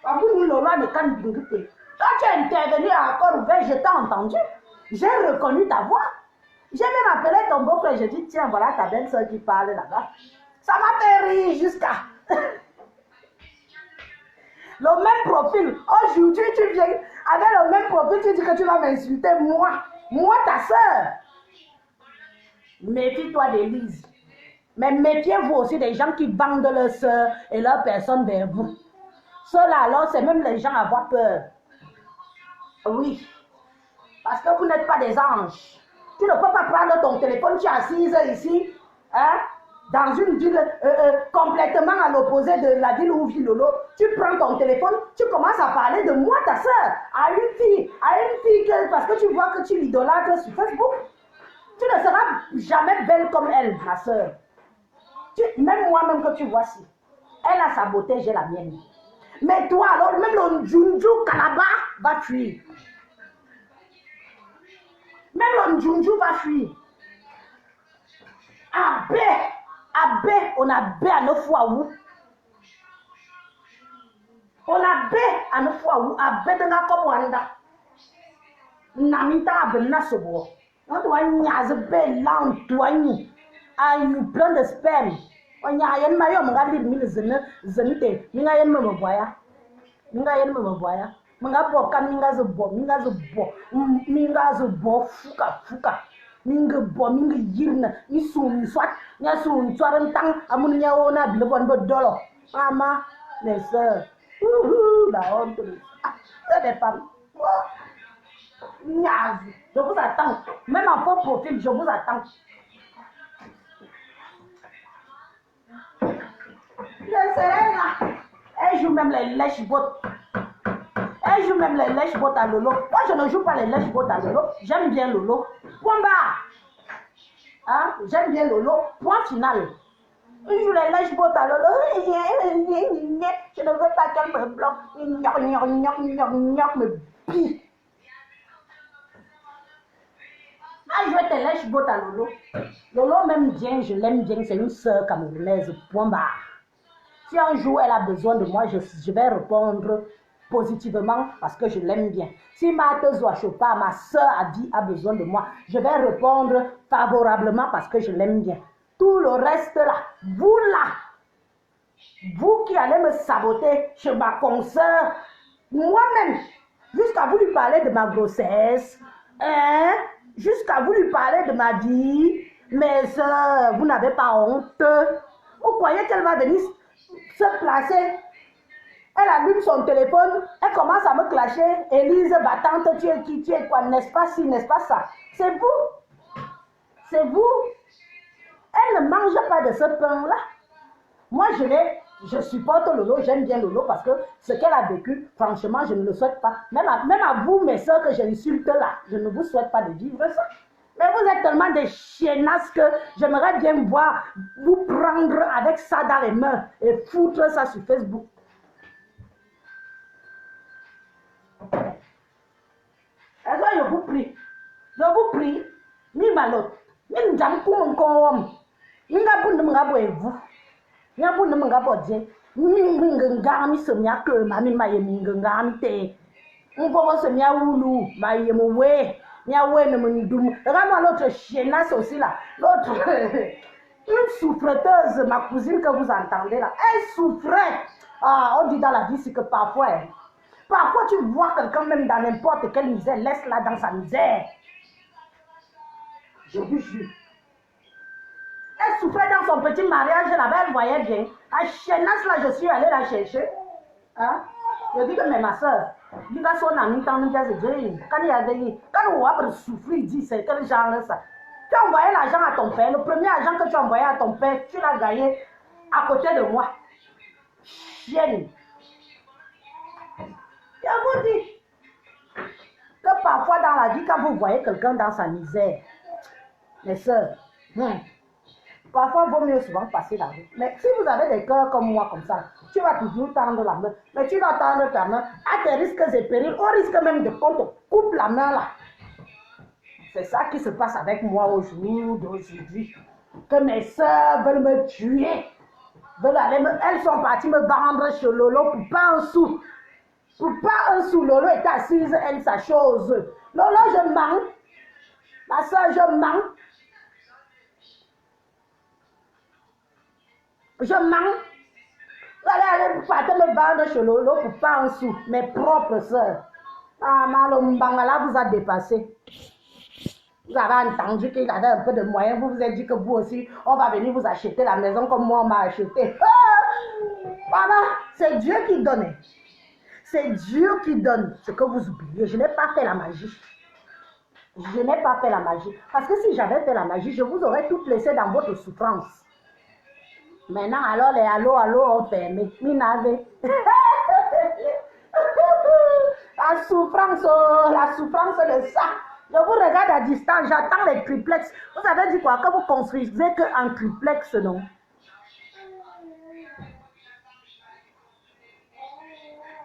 Abou lolo ane kan bingite. Quand tu es intervenu à corps ouvert, je t'ai entendu. J'ai reconnu ta voix. J'ai même appelé ton beau-frère, j'ai dit, tiens, voilà ta belle-soeur qui parle là-bas. Ça m'a fait rire jusqu'à... Le même profil. Aujourd'hui, tu viens avec le même profil, tu dis que tu vas m'insulter, moi ta soeur. Méfie-toi d'Élise. Mais méfiez-vous aussi des gens qui vendent leur soeur et leur personne vers vous. Ceux-là, alors, c'est même les gens à avoir peur. Oui. Parce que vous n'êtes pas des anges. Tu ne peux pas prendre ton téléphone, tu es assise ici, hein, dans une ville complètement à l'opposé de la ville où vit Lolo. Tu prends ton téléphone, tu commences à parler de moi, ta soeur, à une fille que, parce que tu vois que tu l'idolâtres sur Facebook. Tu ne seras jamais belle comme elle, ma soeur. Même moi-même que tu vois si. Elle a sa beauté, j'ai la mienne. Mais toi, alors, même le Njunju Kalaba va fuir. Même le Njunju va fuir. Abbé, on a bé à 9 fois où. On a bé à 9 fois où. Abbé de la Kobwanda. Namita Abena Sobo. On doit y avoir l'entoigne. Ah, il plein de sperme. On y a un maillot, on a dit mille zenite. Minga yen me voya. Minga yen me voya. Minga boka, minga zo fuka. Minga bo, minga yirna. Ni soum swat. Ni soum swat tang. Amun ya ona bilbon bodolo. Maman, mes soeurs. La honte. C'est des femmes. Je vous attends. Même en faux profil, je vous attends. Je serai là. Elle joue même les lèche-bottes. Elle joue même les lèche-bottes à Lolo. Moi, je ne joue pas les lèche-bottes à Lolo. J'aime bien Lolo. Point barre. Hein? J'aime bien Lolo. Point final. Elle joue les lèche-bottes à Lolo. Je ne veux pas qu'elle me bloque. Me pisse. Ah, je te lèche botte à Lolo. Lolo m'aime bien, je l'aime bien, c'est une sœur camerounaise, point barre. Si un jour elle a besoin de moi, je vais répondre positivement parce que je l'aime bien. Si Marthe Zouachopa, ma sœur a besoin de moi, je vais répondre favorablement parce que je l'aime bien. Tout le reste là, vous qui allez me saboter chez ma consoeur, moi-même, jusqu'à vous lui parler de ma grossesse, hein? Jusqu'à vous lui parler de ma vie, mais vous n'avez pas honte. Vous croyez qu'elle va venir se placer? Elle allume son téléphone, elle commence à me clasher. Élise, battante, tu es qui, tu es quoi? N'est-ce pas ci, n'est-ce pas ça? C'est vous. C'est vous. Elle ne mange pas de ce pain-là. Moi, je supporte Lolo, j'aime bien Lolo parce que ce qu'elle a vécu, franchement, je ne le souhaite pas. Même à vous, mes soeurs, que j'insulte là, je ne vous souhaite pas de vivre ça. Mais vous êtes tellement des chiennasses que j'aimerais bien voir vous prendre avec ça dans les mains et foutre ça sur Facebook. Alors, je vous prie, ni malot, ni n'jamkou m'kom, ni vous. Nyabu na mga bodje minga mi semya ke mami maye minga mi te ngo semya wulu maye mowe nyawe ne mundum regarde-moi l'autre chiennasse aussi là l'autre une souffreteuse, ma cousine que vous entendez là, elle souffrait. Ah, on dit dans la vie c'est que parfois tu vois quelqu'un même dans n'importe quelle misère, laisse-la dans sa misère. Je vous jure. Elle souffrait dans son petit mariage là-bas, elle voyait bien. À Chenas, là, je suis allée la chercher. Hein? Je dis que, mais ma soeur, il va son ami, quand il y avait, quand on va souffrir, il dit, c'est quel genre ça? Tu as envoyé l'argent à ton père, le premier argent que tu as envoyé à ton père, tu l'as gagné à côté de moi. Chienne. Je vous dis que parfois dans la vie, quand vous voyez quelqu'un dans sa misère, mes soeurs, Parfois, il vaut mieux souvent passer la rue. Mais si vous avez des cœurs comme moi, comme ça, tu vas toujours tendre la main. Mais tu dois tendre ta main à tes risques et périls, au risque même de qu'on te coupe la main là. C'est ça qui se passe avec moi aujourd'hui. Que mes soeurs veulent me tuer. Elles sont parties me vendre chez Lolo pour pas un sou. Pour pas un sou. Lolo est assise, elle, sa chose. Lolo, je mens. Ma soeur, je mens. Je mens. Vous partez me vendre chez Lolo pour pas un sou. Mes propres soeurs. Ah, Malombangala vous a dépassé. Vous avez entendu qu'il avait un peu de moyens. Vous vous êtes dit que vous aussi, on va venir vous acheter la maison comme moi, on m'a acheté. Voilà, c'est Dieu qui donne. C'est Dieu qui donne. Ce que vous oubliez, je n'ai pas fait la magie. Je n'ai pas fait la magie. Parce que si j'avais fait la magie, je vous aurais toutes laissé dans votre souffrance. Maintenant, alors les allô ont fermé. Minave. La souffrance de ça. Je vous regarde à distance, j'attends les triplex. Vous avez dit quoi? Que vous construisez qu'un triplex, non?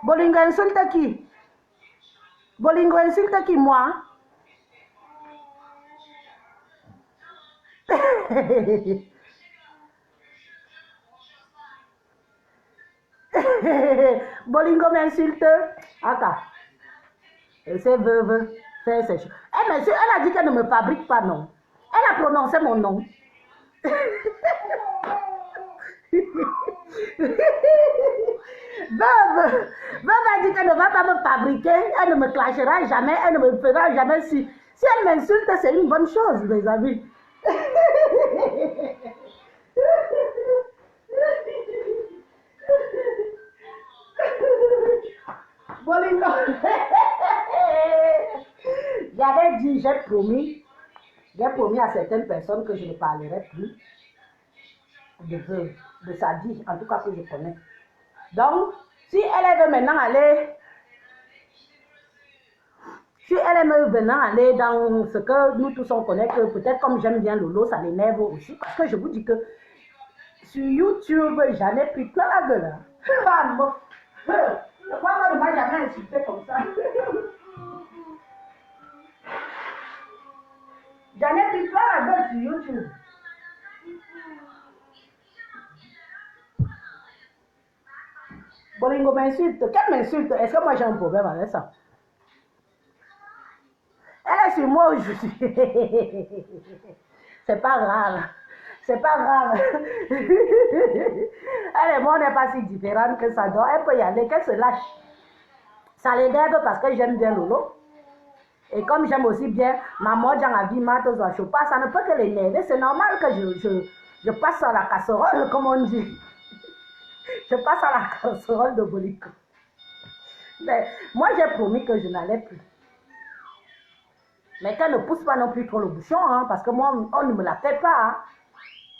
Bolingo insulte qui? Bolingo insulte qui, moi? Bolingo m'insulte. Attends. Et c'est veuve. Faire ces choses. Eh, monsieur, elle a dit qu'elle ne me fabrique pas, non. Elle a prononcé mon nom. Veuve a dit qu'elle ne va pas me fabriquer, elle ne me clashera jamais, elle ne me fera jamais si elle m'insulte, c'est une bonne chose, mes amis. Bolingo. J'avais dit, j'ai promis à certaines personnes que je ne parlerai plus de sa vie, en tout cas que je connais. Donc, si elle veut maintenant aller, dans ce que nous tous on connaît, que peut-être comme j'aime bien Lolo, ça l'énerve aussi, parce que je vous dis que sur YouTube, j'en ai pris plein la gueule. Pourquoi ne m'a jamais insulté comme ça? J'en ai pris plein la gueule sur YouTube. Bolingo m'insulte. Quelle m'insulte? Est-ce que moi j'ai un problème avec ça? Elle est sur moi aujourd'hui. C'est pas grave. C'est pas grave. Elle et moi, on n'est pas si différentes que ça. Donc, elle peut y aller, qu'elle se lâche. Ça l'énerve parce que j'aime bien Lolo. Et comme j'aime aussi bien maman, j'en ai vu, je passe, ça ne peut que l'énerver. C'est normal que je passe à la casserole, comme on dit. Je passe à la casserole de Bolingo. Mais moi, j'ai promis que je n'allais plus. Mais qu'elle ne pousse pas non plus trop le bouchon, hein, parce que moi, on ne me la fait pas. Hein.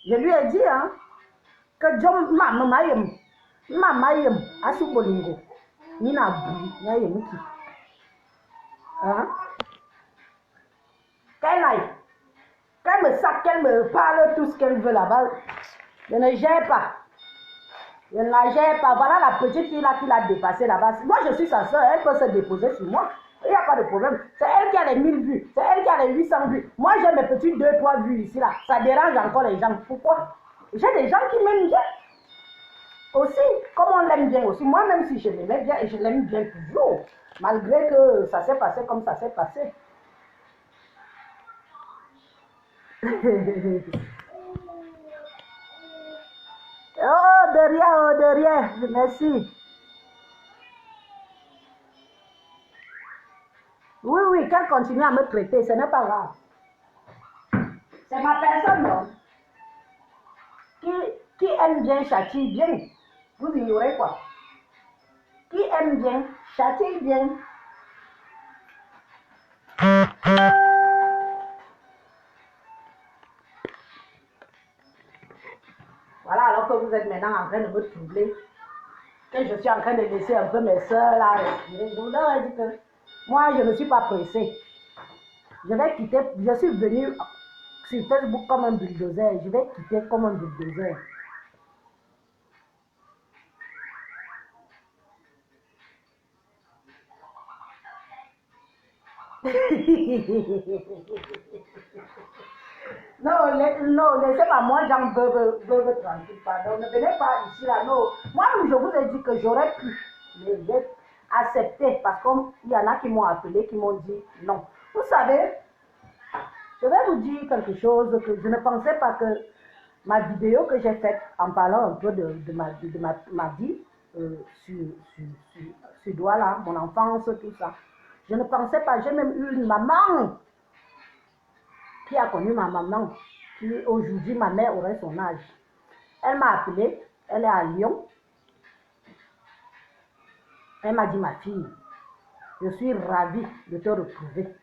Je lui ai dit hein, que John Mama yem, Asu Bolingo, Nina Bui, Yayemuki. Hein? Qu'elle aille, qu'elle me saque, qu'elle me parle tout ce qu'elle veut là-bas. Je ne gère pas. Je ne la gère pas. Voilà la petite fille là qui l'a dépassée là-bas. Moi, je suis sa soeur, elle peut se déposer sur moi. Il n'y a pas de problème. C'est elle qui a les 1000 vues. C'est elle qui a les 800 vues. Moi, j'ai mes petites 2-3 vues ici là. Ça dérange encore les gens. Pourquoi? J'ai des gens qui m'aiment bien. Aussi, comme on l'aime bien aussi. Moi, même si je l'aimais bien, et je l'aime bien toujours. Malgré que ça s'est passé comme ça s'est passé. Oh, de rien. Merci. Oui, qu'elle continue à me traiter, ce n'est pas grave. C'est ma personne, non? Qui aime bien, châtie bien. Vous ignorez quoi? Qui aime bien, châtie bien. Voilà, alors que vous êtes maintenant en train de me troubler. Que je suis en train de laisser un peu mes soeurs là respirer. Je vous ai dit que moi, je ne suis pas pressée. Je vais quitter, je suis venue sur Facebook comme un bulldozer. Je vais quitter comme un bulldozer. Non, non, laissez-moi, moi j'en veux tranquille, pardon. Ne venez pas ici, là, non. Moi, je vous ai dit que j'aurais pu, mais j'ai accepté parce qu'il y en a qui m'ont appelé, qui m'ont dit non. Vous savez, je vais vous dire quelque chose que je ne pensais pas que ma vidéo que j'ai faite en parlant un peu de ma vie sur Douala, mon enfance, tout ça. Je ne pensais pas, j'ai même eu une maman qui a connu ma maman, qui aujourd'hui ma mère aurait son âge. Elle m'a appelé, elle est à Lyon. Elle m'a dit, ma fille, je suis ravie de te retrouver.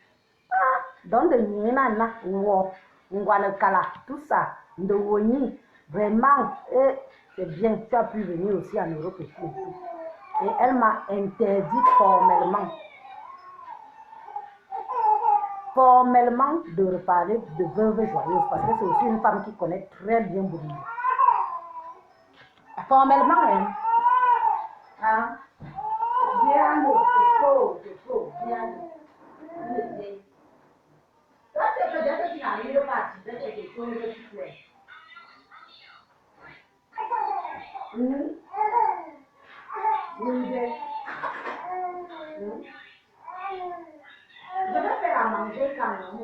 Donc, de Nina, Kala, tout ça, de Woni, vraiment, c'est bien, tu as pu venir aussi en Europe et tout. Et elle m'a interdit formellement de reparler de Veuve Joyeuse, parce que c'est aussi une femme qui connaît très bien Burundi. Formellement, hein? Hein? Bien, c'est faux, bien. Toi, tu peux dire que tu n'arrives pas à dire quelque chose que tu fais. Je vais faire à manger quand même.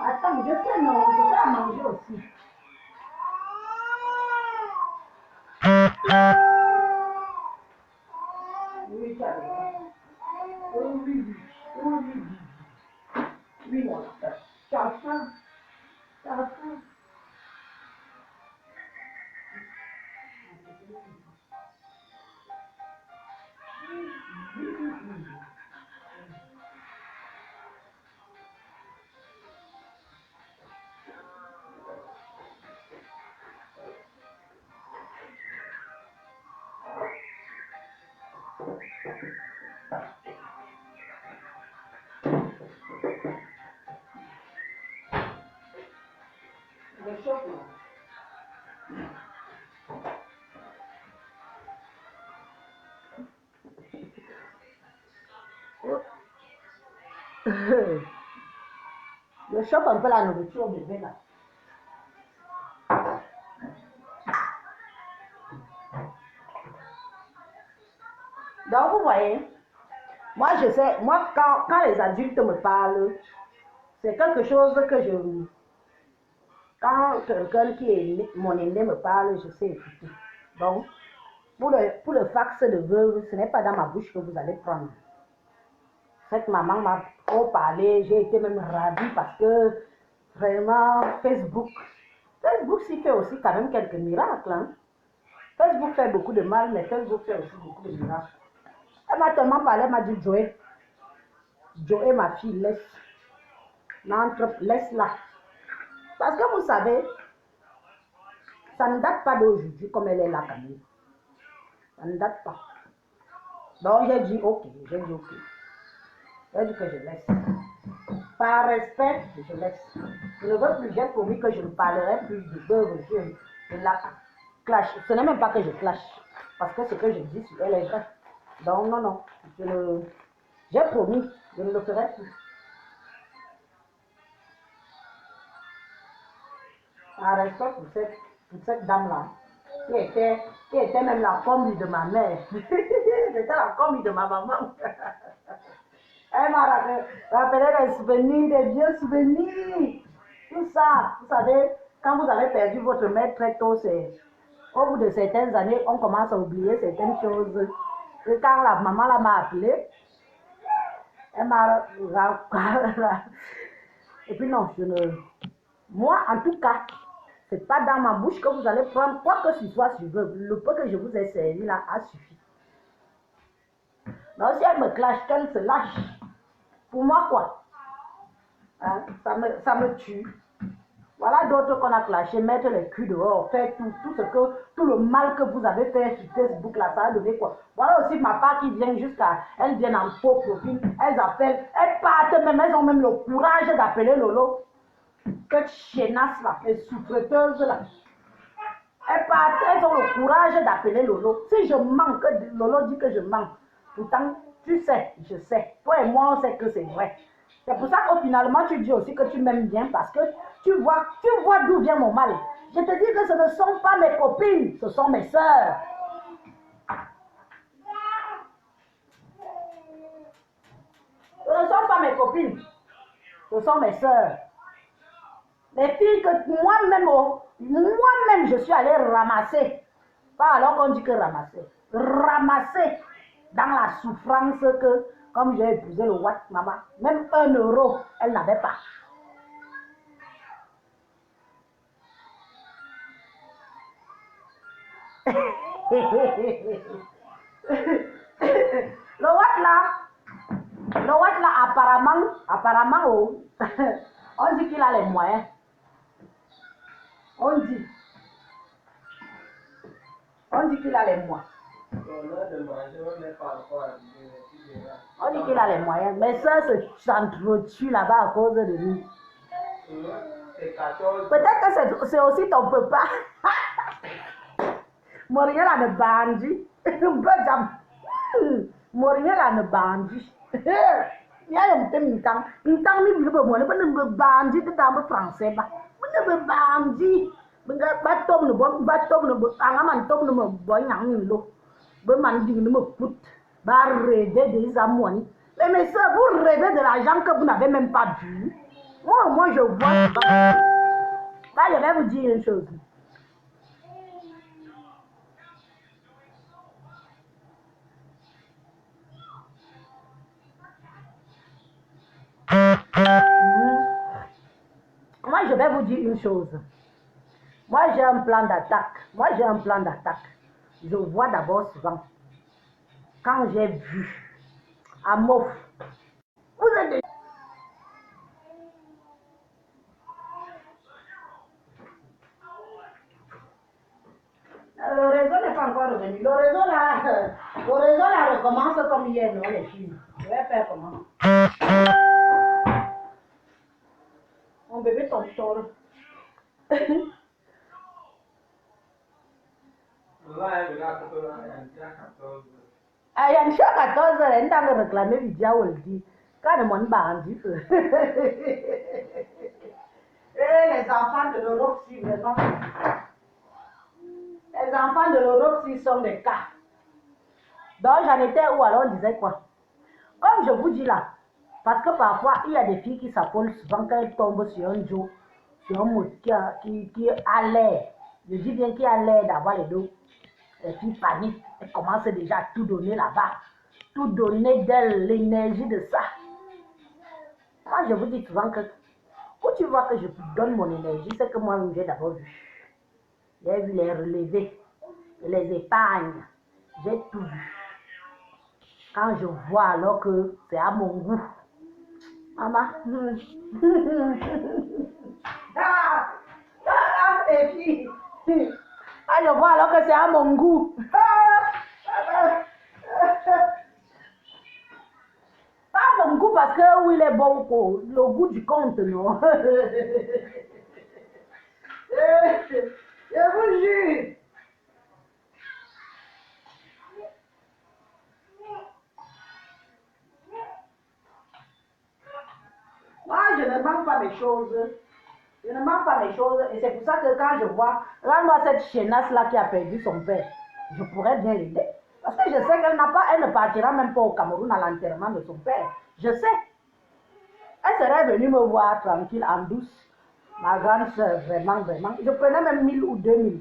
Attends, je fais non, je vais à manger aussi. Oui, ça va. Oui, mon frère. Tu as faim? Tu as faim? Le choc, je chope un peu la nourriture au bébé là. Donc vous voyez, moi je sais, moi quand les adultes me parlent, c'est quelque chose que je... Quand quelqu'un qui est mon aîné me parle, je sais écouter. Donc, pour le fax de veuve, ce n'est pas dans ma bouche que vous allez prendre. Cette maman m'a trop parlé, j'ai été même ravie parce que vraiment, Facebook s'y fait aussi quand même quelques miracles. Hein. Facebook fait beaucoup de mal, mais Facebook fait aussi beaucoup de miracles. Elle m'a tellement parlé, elle m'a dit, Joey, ma fille, laisse-la. Parce que vous savez, ça ne date pas d'aujourd'hui comme elle est là quand même. Ça ne date pas. Donc j'ai dit ok. J'ai dit que je laisse. Par respect, je laisse. Je ne veux plus, j'ai promis que je ne parlerai plus de Veuve. Je la clash. Ce n'est même pas que je clash. Parce que ce que je dis sur elle est vrai. Donc non. J'ai promis, je ne le ferai plus. Par respect pour cette dame-là, qui était même la combi de ma mère. C'était la combi de ma maman. Elle m'a rappelé les souvenirs, des vieux souvenirs. Tout ça, vous savez, quand vous avez perdu votre mère très tôt, c'est au bout de certaines années, on commence à oublier certaines choses. Et quand la maman m'a appelé, elle m'a... Et puis non, moi, en tout cas, c'est pas dans ma bouche que vous allez prendre quoi que ce soit sur Veuve. Le peu que je vous ai servi là a suffi. Donc si elle me clash, qu'elle se lâche. Pour moi, quoi? Hein? Ça me tue. Voilà d'autres qu'on a clashés, mettre les culs dehors, faire tout le mal que vous avez fait sur Facebook là, ça a donné quoi. Voilà aussi ma part qui vient jusqu'à, elles viennent en faux profil, elles appellent, elles partent même, elles ont même le courage d'appeler Lolo. Cette chénasse là, les sous-traiteuses là. Elles partent, elles ont le courage d'appeler Lolo. Si je mens, que Lolo dit que je mens, pourtant, tu sais, je sais. Toi et moi, on sait que c'est vrai. C'est pour ça que finalement, tu dis aussi que tu m'aimes bien parce que tu vois d'où vient mon mal. Je te dis que ce ne sont pas mes copines, ce sont mes sœurs. Ce ne sont pas mes copines, ce sont mes sœurs. Les filles que moi-même, je suis allée ramasser. Pas alors qu'on dit que ramasser. Ramasser dans la souffrance que, comme j'ai épousé le Watt, maman, même 1 euro, elle n'avait pas. Le Watt là, apparemment, oh, on dit qu'il a les moyens. On dit qu'il a les moyens. On dit qu'il a les moyens. Mais ça s'entretue là-bas à cause de lui. Peut-être que c'est aussi ton papa. Mourir là ne bandit. Mourir là ne bandit. Il y a un thème, il y a un bandit dans le français. Il y a un bandit. Il y a un mais mes soeurs, vous rêvez de l'argent que vous n'avez même pas vu. Moi je vois. Là, je vais vous dire une chose. Moi, je vais vous dire une chose. Moi, j'ai un plan d'attaque. Je vois d'abord souvent. Quand j'ai vu à Mof, vous êtes des... Le réseau n'est pas encore revenu. Le réseau là recommence comme hier, non, les filles. Je vais faire comment? Mon bébé tombe sur. Il y a une chose à 14 heures, elle t'a réclamé Vidia Woldi. Quand le monde bandit. Et les enfants de l'Europe, si vraiment. Les enfants de l'Europe, s'ils sont des cas. Donc j'en étais où alors on disait quoi? Comme je vous dis là, parce que parfois il y a des filles qui s'affolent souvent quand elles tombent sur un Joe, sur un mot qui a l'air. Je dis bien qui a l'air d'avoir les dos. Les filles paniquent, elles commencent déjà à tout donner là-bas. Tout donner d'elle, l'énergie de ça. Moi je vous dis souvent que quand tu vois que je donne mon énergie, c'est que moi j'ai d'abord vu. J'ai vu les relevés, les épargnes, j'ai tout vu. Quand je vois alors que c'est à mon goût, maman, les filles, quand je vois alors que c'est à mon goût, pas mon goût parce que oui, il est bon, le goût du compte, non. Je vous jure. Moi, je ne manque pas mes choses. Je ne manque pas mes choses. Et c'est pour ça que quand je vois, regarde-moi cette chénasse-là qui a perdu son père, je pourrais bien l'aider. Parce que je sais qu'elle ne partira même pas au Cameroun à l'enterrement de son père. Je sais. Elle serait venue me voir tranquille, en douce. Ma grande soeur, vraiment, vraiment. Je prenais même 1000 ou 2000.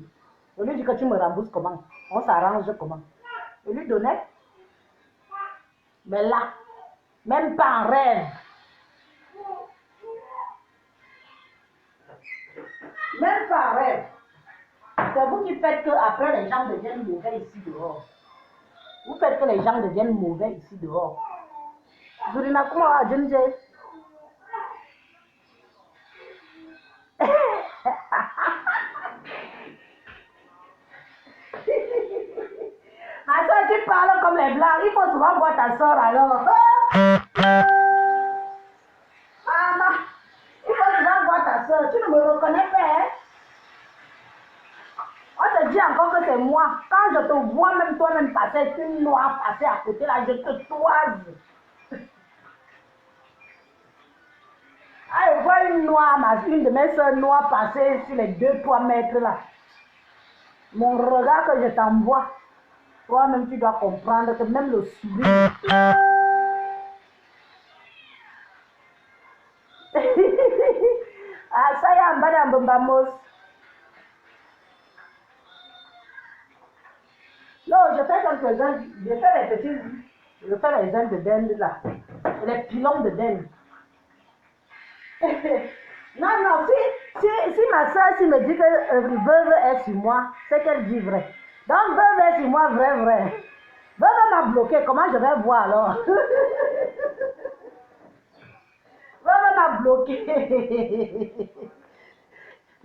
Je lui dis que tu me rembourses comment? On s'arrange comment? Je lui donnais. Mais là, même pas en rêve. Même pas en rêve. C'est vous qui faites qu'après les gens deviennent mauvais ici dehors. Vous faites que les gens deviennent mauvais ici dehors. Zurina, comment va, Junje? comme les blancs. Il faut souvent voir ta soeur alors. Maman, il faut souvent voir ta soeur. Tu ne me reconnais pas, hein? On te dit encore que c'est moi. Quand je te vois même toi-même passer, une noire passer à côté là, je te toise. Ah, je vois une noire, une de mes soeurs noires passer sur les 2-3 mètres là. Mon regard que je t'envoie, toi-même tu dois comprendre que même le sourire. Ah, ça y est, madame Bombamos. Non, je fais quelques-uns, je fais les petits, je fais les ailes de dinde là, les pilons de dinde. Non, non, si ma soeur me dit que veuve est sur moi, c'est qu'elle dit vrai. Donc veuve est sur moi, vrai, vrai. Veuve m'a bloqué, comment je vais voir alors? Veuve m'a bloqué.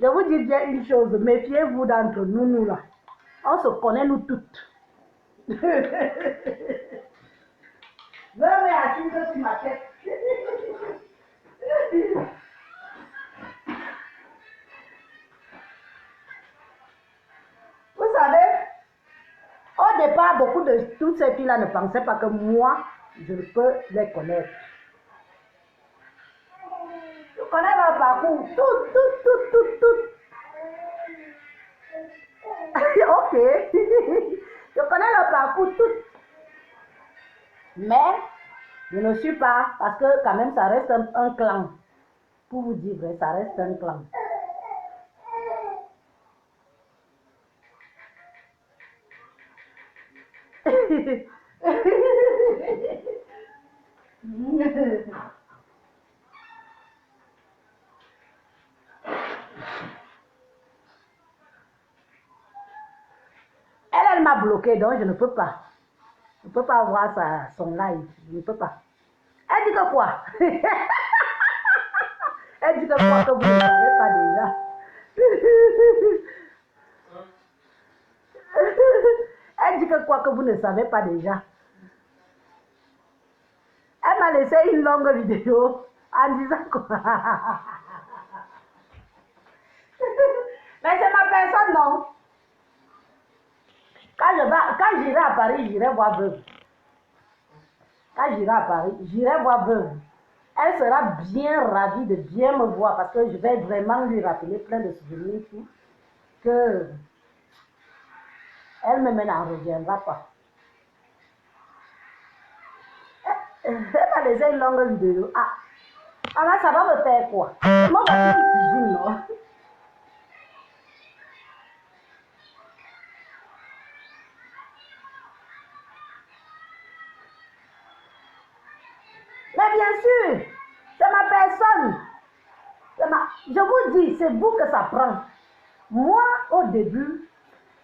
Je vous dis bien une chose, méfiez-vous d'entre nous là. On se connaît nous toutes. Veuve est assise sur ma tête. Vous savez, au départ, beaucoup de toutes ces filles-là ne pensaient pas que moi, je peux les connaître. Je connais leur parcours, tout. Ok. Je connais leur parcours, tout. Mais, je ne suis pas, parce que quand même, ça reste un clan. Pour vous dire vrai, ça reste un clan. Elle m'a bloqué, donc je ne peux pas. Je ne peux pas voir son live. Je ne peux pas. Elle dit que quoi? Elle dit que quoi que vous ne savez pas déjà. Elle dit que quoi que vous ne savez pas déjà. Elle m'a laissé une longue vidéo en disant quoi. Mais c'est ma personne, non? Quand j'irai à Paris, j'irai voir Veuve. Quand j'irai à Paris, j'irai voir Veuve. Elle sera bien ravie de bien me voir parce que je vais vraiment lui rappeler plein de souvenirs que elle-même n'en reviendra pas. Elle m'a laissé une longue vidéo. Ah, alors ça va me faire quoi? Moi, ma petite cuisine, non? Mais bien sûr, c'est ma personne. Je vous dis, c'est vous que ça prend. Moi, au début,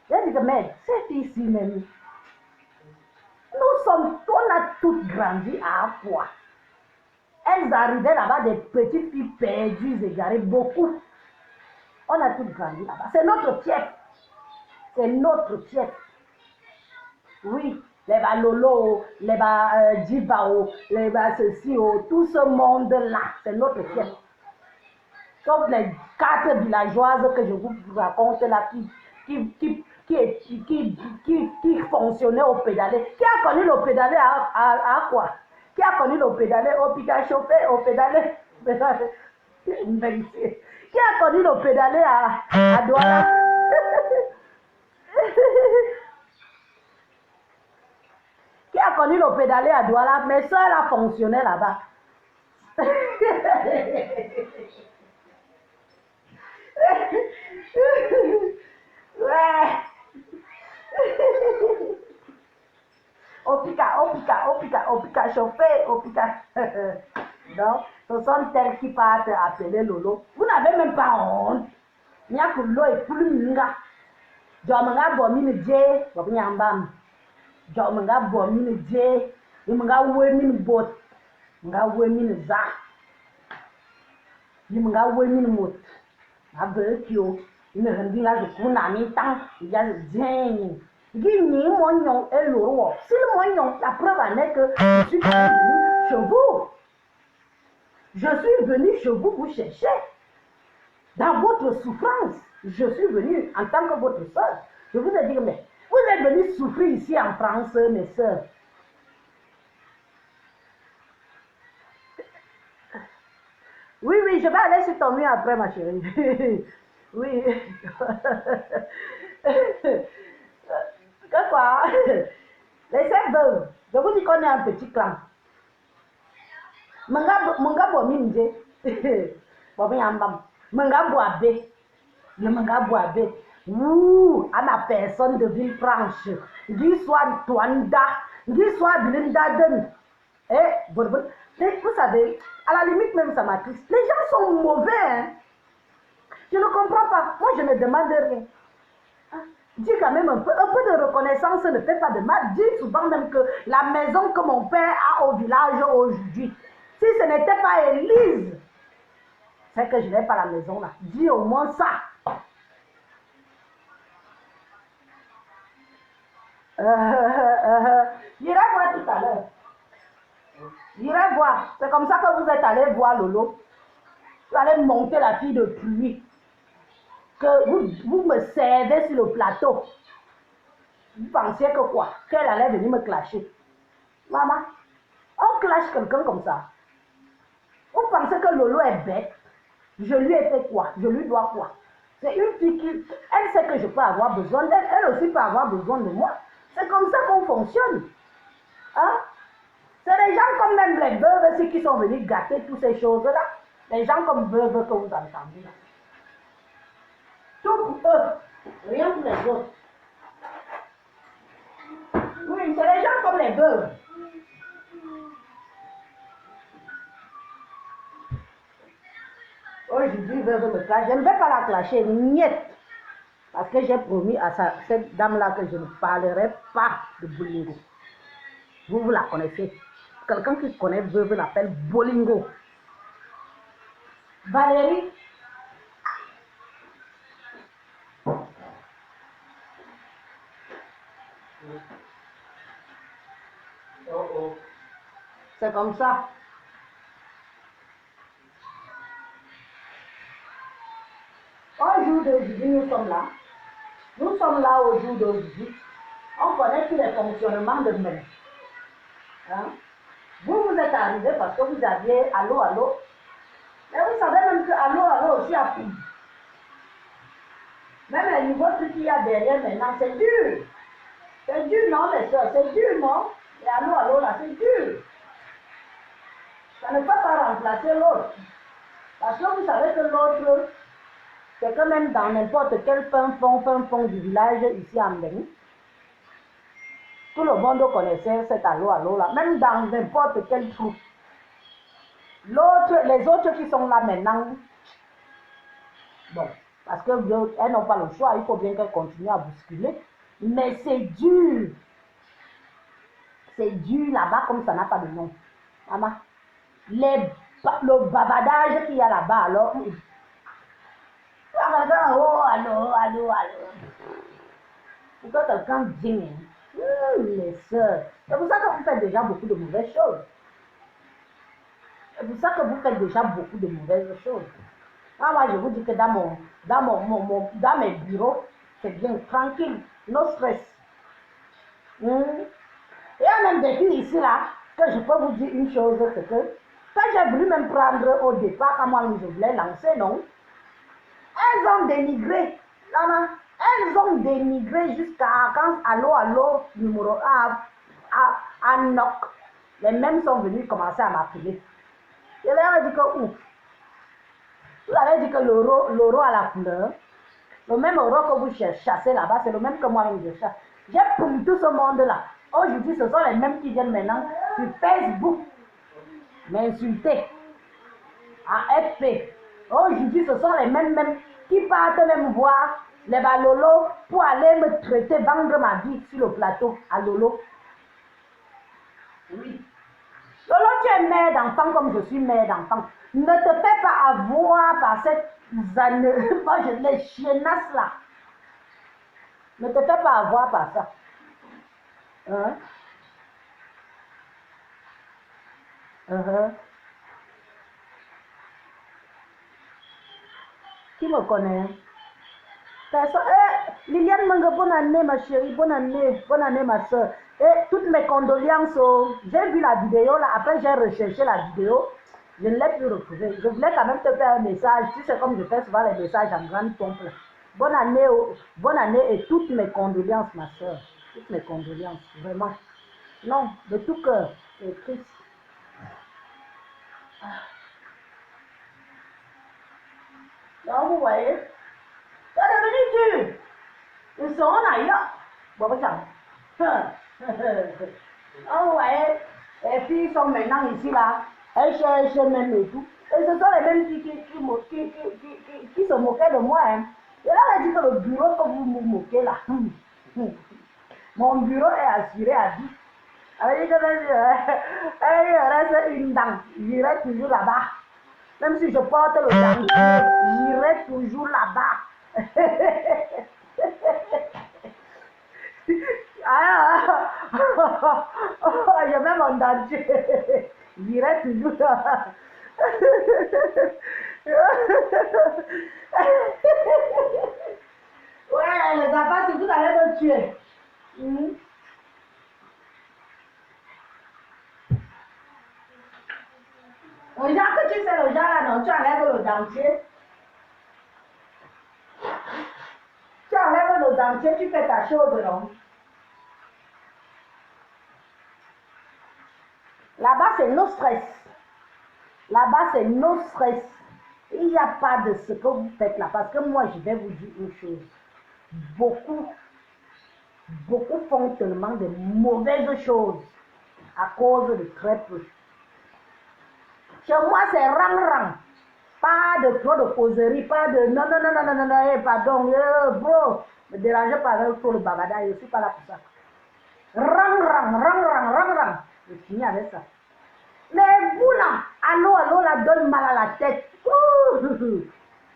j'ai dit que, mais cette fille-ci même, on a toutes grandi à Afouah. Elles arrivaient là-bas, des petites filles perdues, égarées, beaucoup. On a toutes grandi là-bas. C'est notre fief. C'est notre fief. Oui, les Balolo, les Djibao, les ceci, tout ce monde-là, c'est notre fief. Sauf les 4 villageoises que je vous raconte là, qui fonctionnaient au pédalé. Qui a connu le pédalé à quoi? Qui a connu le pédalé au Pika chauffé, au pédalé? Qui a connu le pédalé à Douala? Qui a connu le pédalé à Douala? Mes soeurs là fonctionnaient là-bas. Ouais. Au Pika chauffé, au Pika. Donc, ce sont elles qui partent appeler Lolo. Vous n'avez même pas honte. Il y a que l'eau est plus minga. Jomenga bomine dje, bobnyambam. Jomenga bomine dje, imenga wemine bot. Nga wemine za. Imenga wemine mot. Abekyo. Ine rendinga je kuna mi tang, ya djeng. Guigny, Moignon et Loro. Si le Moignon, la preuve en est que je suis venu chez vous. Je suis venu chez vous vous chercher. Dans votre souffrance, je suis venu en tant que votre soeur. Je vous ai dit, mais vous êtes venus souffrir ici en France, mes soeurs. Oui, oui, je vais aller sur ton mur après, ma chérie. Oui. Que quoi? Les sept, je vous dis qu'on est un petit clan. Manga Bominje. Bomiambam. Manga Boabe. Le Manga Boabe. Ouh, à la personne de Villefranche. Qui soit Douanda. Qui soit Blindaden. Vous savez, à la limite même ça m'attriste. Les gens sont mauvais. Hein? Je ne comprends pas. Moi, je ne demande rien. Dis quand même un peu de reconnaissance ne fait pas de mal. Dis souvent même que la maison que mon père a au village aujourd'hui, si ce n'était pas Élise, c'est que je n'ai pas la maison là. Dis au moins ça. J'irai voir tout à l'heure. J'irai voir. C'est comme ça que vous êtes allé voir Lolo. Vous allez monter la fille de pluie. Que vous me servez sur le plateau. Vous pensiez que quoi? Qu'elle allait venir me clasher. Maman, on clash quelqu'un comme ça. Vous pensez que Lolo est bête? Je lui ai fait quoi? Je lui dois quoi? C'est une fille qui... Elle sait que je peux avoir besoin d'elle. Elle aussi peut avoir besoin de moi. C'est comme ça qu'on fonctionne. Hein? C'est les gens comme même les beuves aussi qui sont venus gâter toutes ces choses-là. Les gens comme beuves que vous entendez là. Tout pour eux, rien pour les autres. Oui, c'est les gens comme les beuves. Aujourd'hui, veuve me clasher. Je ne vais pas la clasher, niet. Parce que j'ai promis à cette dame-là que je ne parlerai pas de Bolingo. Vous la connaissez. Quelqu'un qui connaît veuve l'appelle Bolingo. Valérie. C'est comme ça. Au jour d'aujourd'hui, nous sommes là. Nous sommes là au jour d'aujourd'hui. On connaît tous les fonctionnements de même. Hein? Vous êtes arrivés parce que vous aviez allô, allô. Mais vous savez même que allô, allô aussi a pris. Même le niveau qu'il y a derrière maintenant, c'est dur. C'est dur, non, mes soeurs? C'est dur, non? Et allô, allô, là, c'est dur. Ça ne peut pas remplacer l'autre. Parce que vous savez que l'autre, c'est quand même dans n'importe quel fin fond du village ici en Bénin. Tout le monde connaissait cet allô, allô là, même dans n'importe quel trou. L'autre, les autres qui sont là maintenant, bon, parce qu'elles n'ont pas le choix, il faut bien qu'elles continuent à bousculer. Mais c'est dur. C'est dur là-bas comme ça n'a pas de nom. Maman, le bavardage qu'il y a là-bas, alors. Oh, allô, allô, allô. Pourquoi quelqu'un dit, les soeurs, c'est pour ça que vous faites déjà beaucoup de mauvaises choses. C'est pour ça que vous faites déjà beaucoup de mauvaises choses. Moi, je vous dis que dans mes bureaux, c'est bien tranquille, no stress. Il y a même des filles ici là, que je peux vous dire une chose, c'est que quand j'ai voulu même prendre au départ, quand moi je voulais lancer, non, elles ont dénigré. Non, elles ont dénigré jusqu'à quand allô, allô, numéro 1 à knock. Les mêmes sont venus commencer à m'appeler. Je leur ai dit que où? Vous avez dit que l'euro à la couleur, le même euro que vous chassez là-bas, c'est le même que moi je chasse. J'ai pris tout ce monde-là. Aujourd'hui, ce sont les mêmes qui viennent maintenant sur Facebook m'insulter à FP. Aujourd'hui, ce sont les mêmes qui partent même voir les balolos pour aller me traiter, vendre ma vie sur le plateau à Lolo. Oui. Lolo, tu es mère d'enfant comme je suis mère d'enfant. Ne te fais pas avoir par cette les chiennasses là. Ne te fais pas avoir par ça. Hein? Qui me connaît? Personne. Liliane Manga, bonne année ma chérie, bonne année ma soeur. Et toutes mes condoléances. Oh. J'ai vu la vidéo là, après j'ai recherché la vidéo. Je ne l'ai plus retrouvée. Je voulais quand même te faire un message. Tu sais comme je fais souvent les messages en grande pompe. Bonne année, oh. Bonne année et toutes mes condoléances ma soeur. Toutes mes condoléances, vraiment. Non, de tout cœur. C'est triste. Donc vous voyez, c'est devenu dur. Ils sont ailleurs. Bon, vous voyez, les filles sont maintenant ici là. Elles cherchent même et tout. Et ce sont les mêmes filles qui se moquaient de moi. Hein. Et là, elle dit que le bureau que vous me moquez là, mon bureau est assuré à vie. Elle dit que elle reste une dent. J'irai toujours là-bas. Même si je porte le dentier, j'irai toujours là-bas. J'ai même mon dentier. J'irai toujours là-bas. Ouais, les enfants, c'est tout à l'heure de tuer. Regarde que tu sais le genre là, non, tu enlèves le dentier. Tu enlèves le dentier, tu fais ta chose, non? Là-bas, c'est no stress. Là-bas, c'est no stress. Il n'y a pas de ce que vous faites là. Parce que moi, je vais vous dire une chose. Beaucoup font tellement de mauvaises choses à cause de très peu. Chez moi, c'est rang. Pas de trop de causerie, pas de non, pardon, bro, ne me dérangez pas avec trop le babada, je ne suis pas là pour ça. Rang. Je finis avec ça. Mais vous là, allô, là, donne mal à la tête.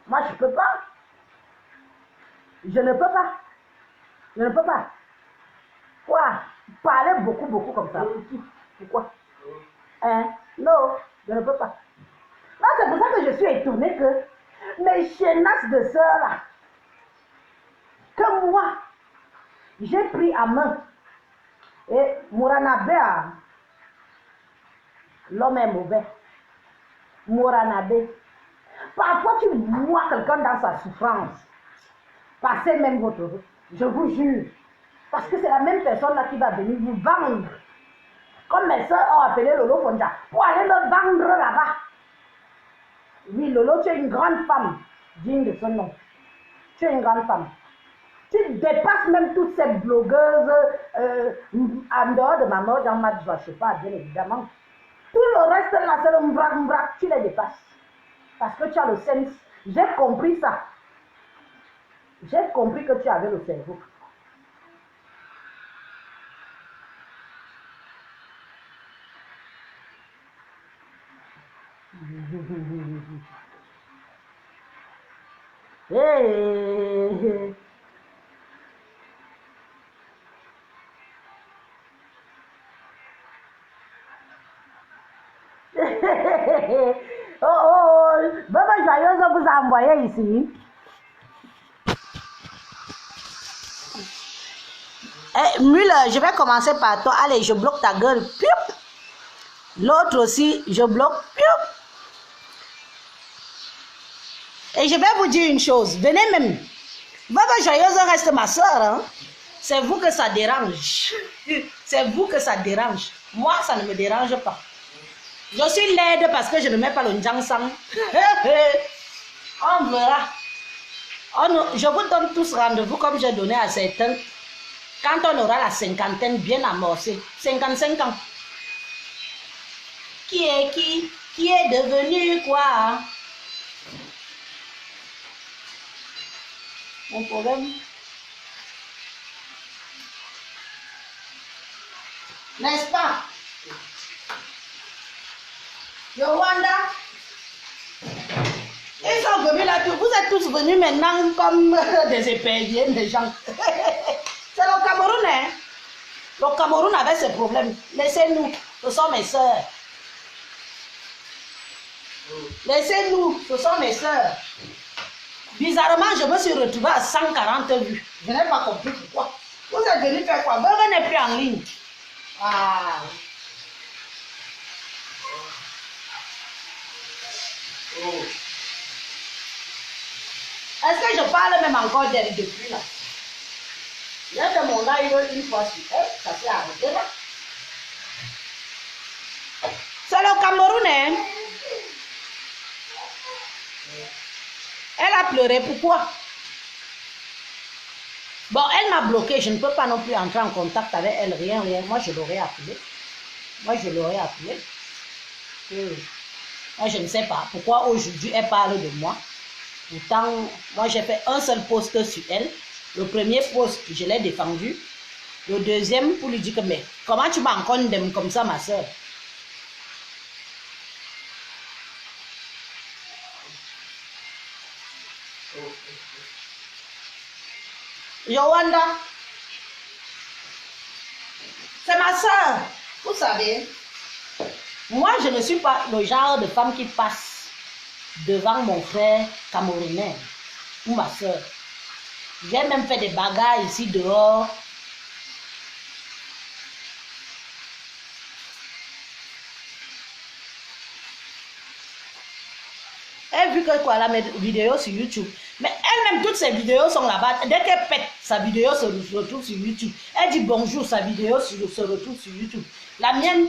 Moi, je ne peux pas. Je ne peux pas. Quoi? Parler beaucoup comme ça. Pourquoi? Non, je ne peux pas. Non, c'est pour ça que je suis étonnée que mes chénasses de sœurs là, que moi, j'ai pris à main. Et Mouranabe, l'homme est mauvais. Mouranabe. Parfois, tu vois quelqu'un dans sa souffrance. Passez même votre route. Je vous jure. Parce que c'est la même personne là qui va venir vous vendre. Comme mes soeurs ont appelé Lolo Fonja. Pour aller me vendre là-bas. Oui, Lolo, tu es une grande femme. Digne de son nom. Tu es une grande femme. Tu dépasses même toutes ces blogueuses en dehors de ma mort dans ma joie. Je sais pas, bien évidemment. Tout le reste là, c'est le mbrak, tu les dépasses. Parce que tu as le sens. J'ai compris ça. J'ai compris que tu avais le cerveau. Hey. Baba Joyeuse vous a envoyé ici. Mule, je vais commencer par toi. Allez, je bloque ta gueule. L'autre aussi, je bloque. Et je vais vous dire une chose. Venez même. Baba Joyeuse reste ma soeur. Hein? C'est vous que ça dérange. C'est vous que ça dérange. Moi, ça ne me dérange pas. Je suis laide parce que je ne mets pas le njangsang. On verra. Je vous donne tous rendez-vous comme j'ai donné à certains. Quand on aura la cinquantaine bien amorcée. 55 ans. Qui est qui? Qui est devenu quoi? Mon problème. N'est-ce pas? Le Rwanda. Ils sont venus là, vous êtes tous venus maintenant comme des éperviers, des gens. C'est le Cameroun, hein? Le Cameroun avait ses problèmes. Laissez-nous, ce sont mes soeurs. Laissez-nous, ce sont mes soeurs. Bizarrement, je me suis retrouvée à 140 vues. Je n'ai pas compris pourquoi. Vous êtes venu faire quoi? Burger n'est plus en ligne. Ah. Est-ce que je parle même encore d'elle depuis là? J'ai fait mon live une fois sur elle, ça s'est arrêté là. C'est le Cameroun, hein? Elle a pleuré, pourquoi? Bon, elle m'a bloqué, je ne peux pas non plus entrer en contact avec elle, rien. Moi, je l'aurais appelé. Moi, je ne sais pas pourquoi aujourd'hui elle parle de moi. Pourtant, moi, j'ai fait un seul post sur elle. Le premier post, je l'ai défendu. Le deuxième, pour lui dire que, mais comment tu m'en condamnes comme ça, ma soeur? Yowanda, c'est ma soeur. Vous savez, moi, je ne suis pas le genre de femme qui passe devant mon frère camerounais ou ma soeur. J'ai même fait des bagarres ici dehors. Elle a vu que quoi, là, mes vidéos sur YouTube. Mais elle-même, toutes ses vidéos sont là-bas. Dès qu'elle pète, sa vidéo se retrouve sur YouTube. Elle dit bonjour, sa vidéo se retrouve sur YouTube. La mienne,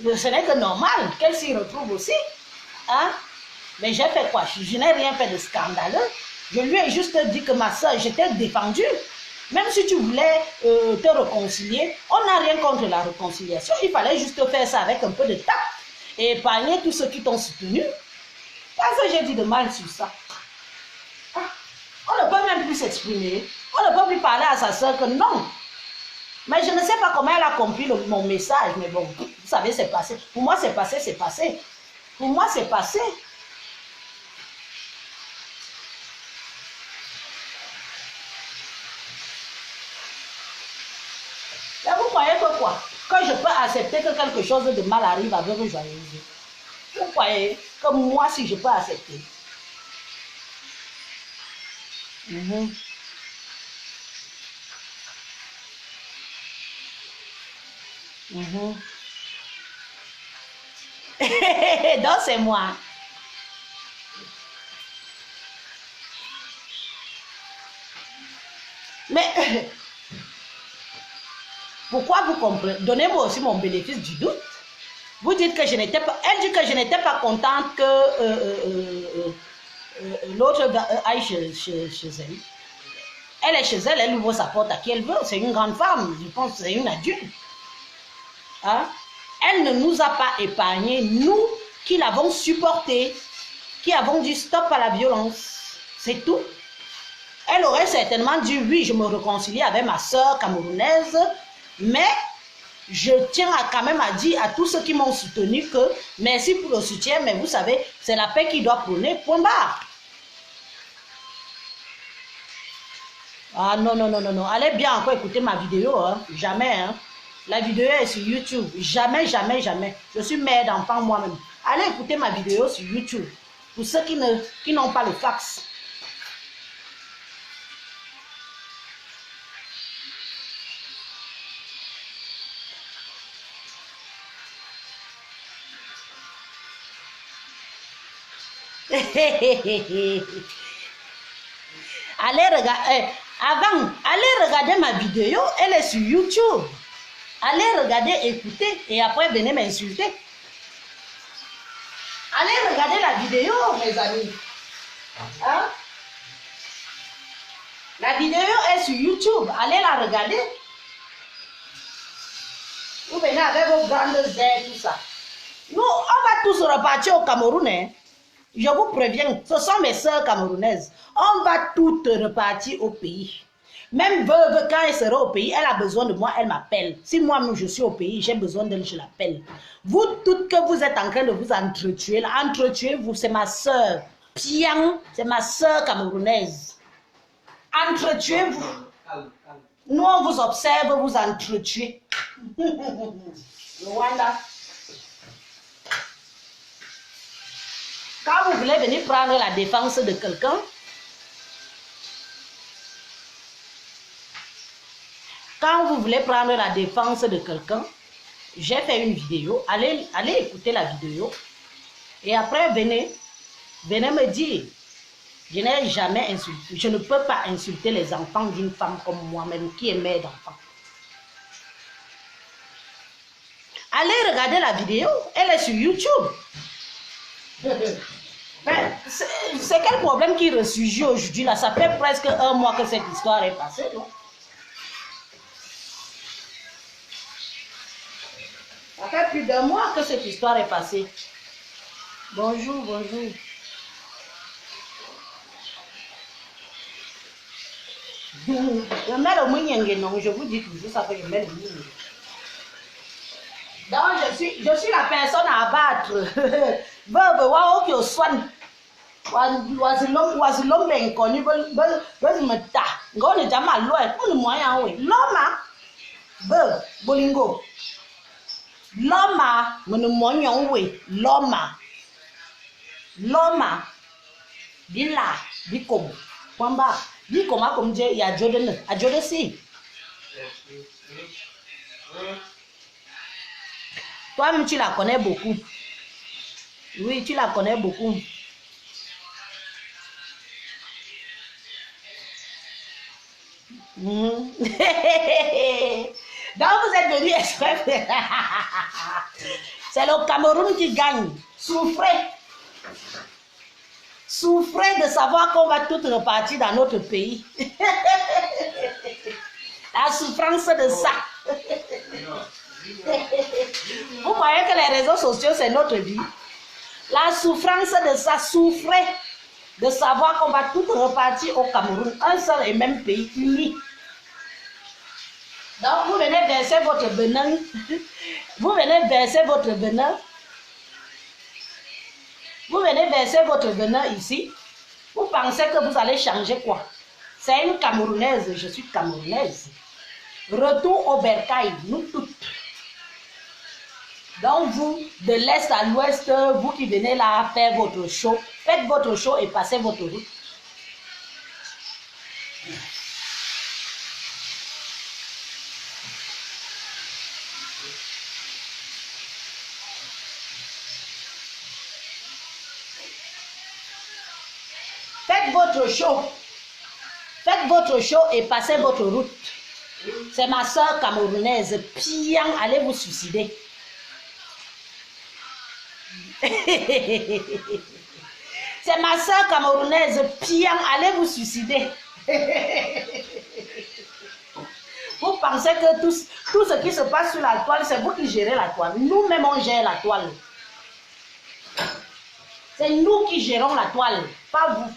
ce n'est que normal qu'elle s'y retrouve aussi. Hein? Mais j'ai fait quoi? Je n'ai rien fait de scandaleux. Je lui ai juste dit que ma soeur, j'étais défendue. Même si tu voulais te réconcilier, on n'a rien contre la réconciliation. Il fallait juste faire ça avec un peu de tact et épargner tous ceux qui t'ont soutenu. Qu'est-ce que j'ai dit de mal sur ça? Ah, on ne peut même plus s'exprimer. On ne peut plus parler à sa soeur que non. Mais je ne sais pas comment elle a compris mon message. Mais bon, vous savez, c'est passé. Pour moi, c'est passé, c'est passé. Pour moi, c'est passé. Et vous croyez que quoi? Que je peux accepter que quelque chose de mal arrive avec le joyeux? Vous croyez que moi, si je peux accepter? Donc, c'est moi. Mais pourquoi vous comprenez? Donnez-moi aussi mon bénéfice du doute. Vous dites que je n'étais pas... Elle dit que je n'étais pas contente que l'autre aille chez elle. Elle est chez elle, elle ouvre sa porte à qui elle veut. C'est une grande femme, je pense que c'est une adulte. Hein? Elle ne nous a pas épargnés, nous qui l'avons supporté, qui avons dit stop à la violence. C'est tout. Elle aurait certainement dit oui, je me réconcilie avec ma soeur camerounaise, mais je tiens quand même à dire à tous ceux qui m'ont soutenu que merci pour le soutien, mais vous savez, c'est la paix qui doit prôner, point barre. Ah non, non, non, non, non. Allez bien encore écouter ma vidéo, hein. Jamais, hein. La vidéo est sur YouTube. Jamais, jamais, jamais. Je suis mère d'enfant moi-même. Allez écouter ma vidéo sur YouTube. Pour ceux qui n'ont pas le fax. Allez regarder, allez regarder ma vidéo, elle est sur YouTube. Allez regarder, écouter et après venez m'insulter. Allez regarder la vidéo, mes amis. Hein? La vidéo est sur YouTube, allez la regarder. Vous venez avec vos grandes ailes, tout ça. Nous, on va tous repartir au Cameroun, hein? Je vous préviens, ce sont mes soeurs camerounaises. On va toutes repartir au pays. Même veuve, quand elle sera au pays, elle a besoin de moi, elle m'appelle. Si moi-même je suis au pays, j'ai besoin d'elle, je l'appelle. Vous toutes que vous êtes en train de vous entretuer, entretuez-vous, c'est ma soeur. Piang, c'est ma soeur camerounaise. Entretuez-vous. Nous, on vous observe, vous entretuez. Rwanda. Quand vous voulez venir prendre la défense de quelqu'un, j'ai fait une vidéo, allez écouter la vidéo et après venez me dire, je n'ai jamais insulté, je ne peux pas insulter les enfants d'une femme comme moi-même qui est mère d'enfants. Allez regarder la vidéo, elle est sur YouTube. C'est quel problème qui ressurgit aujourd'hui là? Ça fait presque un mois que cette histoire est passée, non? Ça fait plus d'un mois que cette histoire est passée. Bonjour, bonjour. Je mets le mouillenge, non, je vous dis toujours ça que je mets le mouillenge. Donc je suis la personne à abattre. L'homme Bila, Bikomo, Kwamba, Bikoma comme Dieu, il y a Jordan, à Jordan si. Toi-même, tu la connais beaucoup. Oui, tu la connais beaucoup. Donc, vous êtes venu exprès. C'est le Cameroun qui gagne. Souffrez de savoir qu'on va tout repartir dans notre pays. La souffrance de ça. Vous croyez que les réseaux sociaux, c'est notre vie? La souffrance de ça, souffrez de savoir qu'on va tout repartir au Cameroun, un seul et même pays uni. Donc, vous venez verser votre venin. Vous venez verser votre venin. Vous venez verser votre venin ici. Vous pensez que vous allez changer quoi? C'est une Camerounaise, je suis Camerounaise. Retour au bercail, nous toutes. Donc vous, de l'est à l'ouest, vous qui venez là faire votre show, faites votre show et passez votre route. Faites votre show et passez votre route. C'est ma soeur camerounaise, Pian, allez vous suicider. C'est ma soeur camerounaise, Pian, allez vous suicider. Vous pensez que tout ce qui se passe sur la toile, c'est vous qui gérez la toile. Nous-mêmes, on gère la toile. C'est nous qui gérons la toile, pas vous.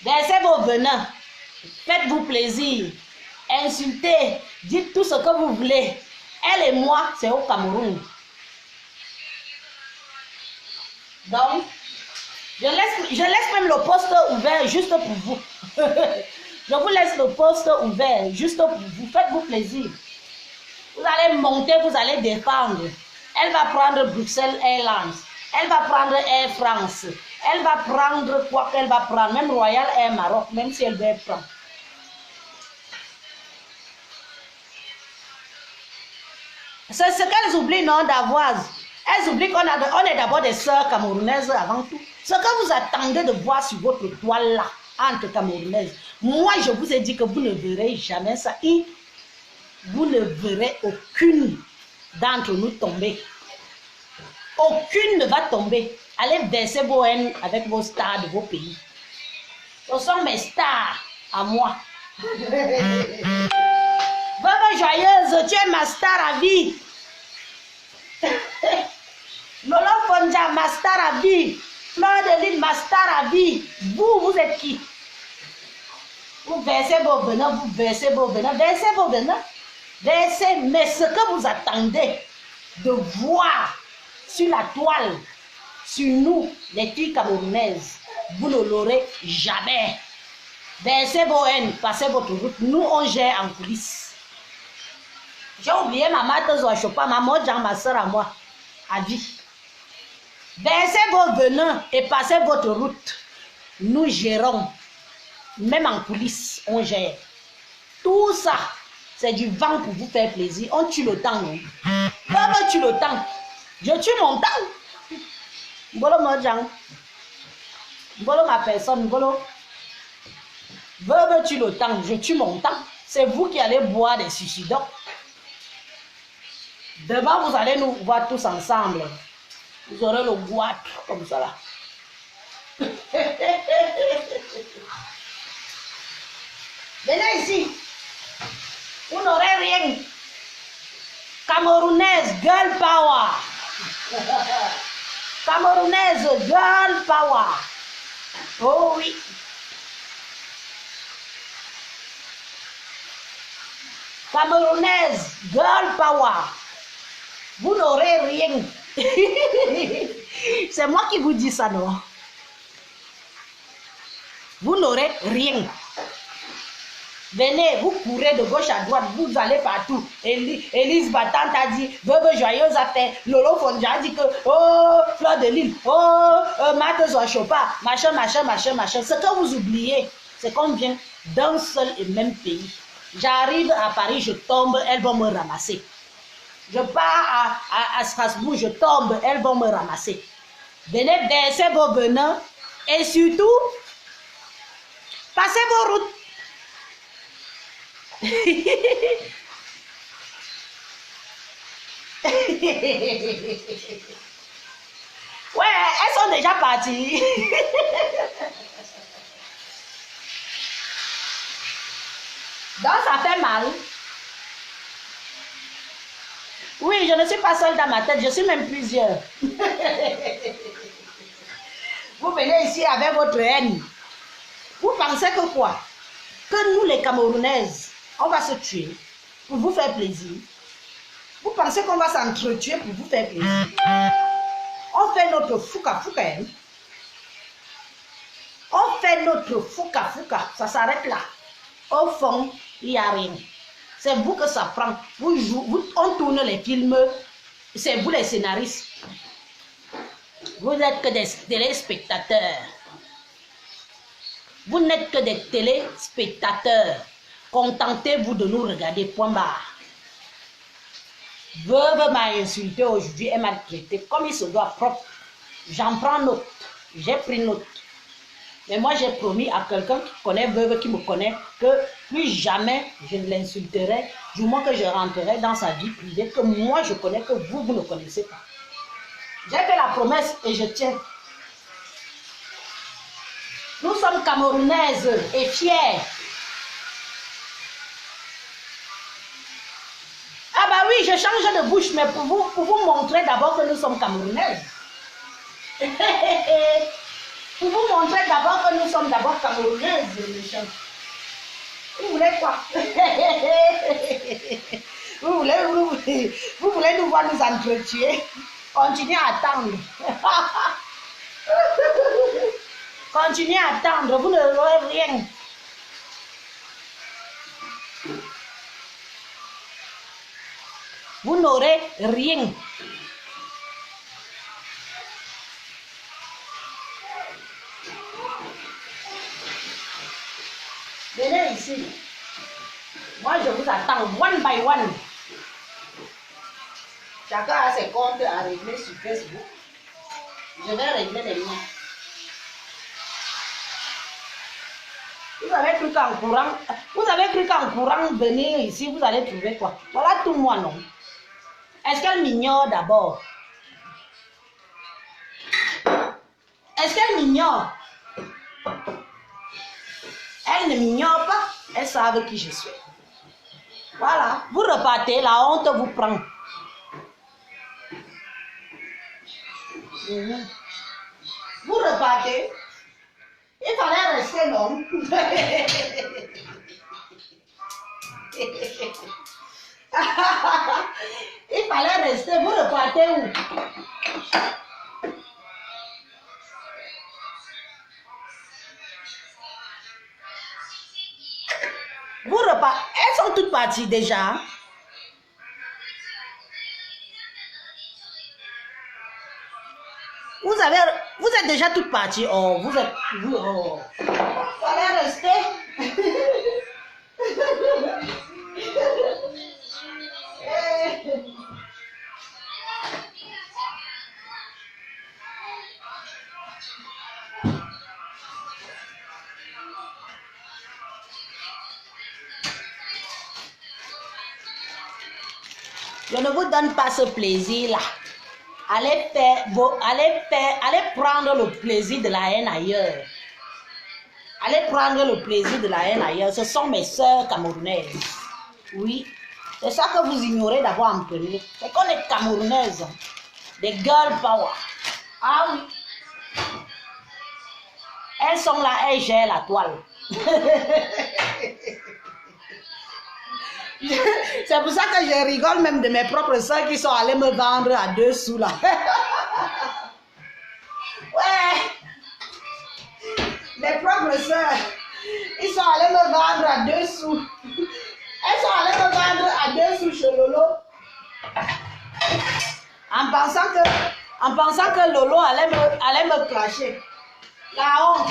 Versez vos venins, faites-vous plaisir, insultez, dites tout ce que vous voulez. Elle et moi, c'est au Cameroun. Donc, je laisse même le poste ouvert juste pour vous. Je vous laisse le poste ouvert juste pour vous. Faites-vous plaisir. Vous allez monter, vous allez défendre. Elle va prendre Bruxelles Airlines. Elle va prendre Air France. Elle va prendre quoi qu'elle va prendre. Même Royal Air Maroc, même si elle veut prendre. C'est ce qu'elles oublient, non, d'Avoise. Elles oublient qu'on est d'abord des sœurs camerounaises avant tout. Ce que vous attendez de voir sur votre toile là, entre camerounaises. Moi, je vous ai dit que vous ne verrez jamais ça. Et vous ne verrez aucune d'entre nous tomber. Aucune ne va tomber. Allez verser vos haines avec vos stars de vos pays. Ce sont mes stars à moi. Veuve joyeuse, tu es ma star à vie. Lolo Fonja, ma star à vie. Fleur de Lille, ma star à vie. Vous êtes qui? Vous versez vos venins, vous versez vos venins, versez vos venins. Versez, mais ce que vous attendez de voir sur la toile, sur nous, les filles camerounaises, vous ne l'aurez jamais. Versez vos haines, passez votre route. Nous, on gère en coulisses. J'ai oublié ma mère, Zoachopa, ma soeur à moi, à vie. Versez vos venins et passez votre route. Nous gérons. Même en coulisses, on gère. Tout ça, c'est du vent pour vous faire plaisir. On tue le temps. Comment tue le temps? Je tue mon temps. Mbolo Mojang. Mbolo ma personne. Mbolo. Veuve tue le temps. Je tue mon temps. C'est vous qui allez boire des suicidants. Demain, vous allez nous voir tous ensemble. Vous aurez le goitre comme ça là. Venez ici. Vous n'aurez rien. Camerounaise, girl power. Camerounaise, girl power. Oh oui. Camerounaise, girl power. Vous n'aurez rien. C'est moi qui vous dis ça, non? Vous n'aurez rien. Venez, vous courez de gauche à droite, vous allez partout. Élise Battante a dit, veuve joyeuse affaire. Lolo Fonja a dit que, oh, Fleur de Lille, oh, Marthe Zoachopa, machin. Ce que vous oubliez, c'est qu'on vient d'un seul et même pays. J'arrive à Paris, je tombe, elles vont me ramasser. Je pars à Strasbourg, je tombe, elles vont me ramasser. Venez verser vos venins et surtout, passez vos routes. Ouais, elles sont déjà parties. Donc ça fait mal. Oui, je ne suis pas seule dans ma tête, je suis même plusieurs. Vous venez ici avec votre haine. Vous pensez que quoi? Que nous les Camerounaises, on va se tuer pour vous faire plaisir. Vous pensez qu'on va s'entretuer pour vous faire plaisir? On fait notre fouka. On fait notre fouka. Ça s'arrête là. Au fond, il n'y a rien. C'est vous que ça prend. Vous jouez, on tourne les films. C'est vous les scénaristes. Vous n'êtes que des téléspectateurs. Vous n'êtes que des téléspectateurs. Contentez-vous de nous regarder, point barre. Veuve m'a insulté aujourd'hui, elle m'a traité comme il se doit propre. J'en prends note. J'ai pris note. Mais moi, j'ai promis à quelqu'un qui connaît Veuve, qui me connaît, que plus jamais je ne l'insulterai, du moins que je rentrerai dans sa vie privée, que moi, je connais, que vous, vous ne connaissez pas. J'ai fait la promesse et je tiens. Nous sommes Camerounaises et fiers. Ah bah oui, je change de bouche, mais pour vous montrer d'abord que nous sommes Camerounaises. Pour vous montrer d'abord que nous sommes d'abord Camerounaises, méchants. Vous voulez quoi? vous voulez nous voir nous entretuer? Continuez à attendre. Continuez à attendre, vous n'aurez rien. Vous n'aurez rien. Venez ici. Moi, je vous attends one by one. Chacun a ses comptes à régler sur Facebook. Je vais régler les miens. Vous avez cru qu'en courant, venir ici, vous allez trouver quoi? Voilà tout moi, non? Est-ce qu'elle m'ignore d'abord? Est-ce qu'elle m'ignore? Elle ne m'ignore pas. Elles savent qui je suis. Voilà. Vous repartez, la honte vous prend. Vous repartez. Il fallait rester l'homme. Il fallait rester. Vous repartez où? Vous repartez. Elles sont toutes parties déjà. Vous êtes déjà toutes parties. Oh, vous êtes... oh. Allez rester. Je ne vous donne pas ce plaisir-là. Allez prendre le plaisir de la haine ailleurs. Allez prendre le plaisir de la haine ailleurs. Ce sont mes sœurs camerounaises. Oui. C'est ça que vous ignorez d'avoir en premier. C'est qu'on est camerounaises. Des girl power. Ah oui. Elles sont là, elles gèrent la toile. C'est pour ça que je rigole même de mes propres soeurs qui sont allées me vendre à 2 sous là. Ouais. Mes propres soeurs, ils sont allés me vendre à 2 sous. Elles sont allées me vendre à 2 sous chez Lolo. En pensant que Lolo allait me clasher. La honte.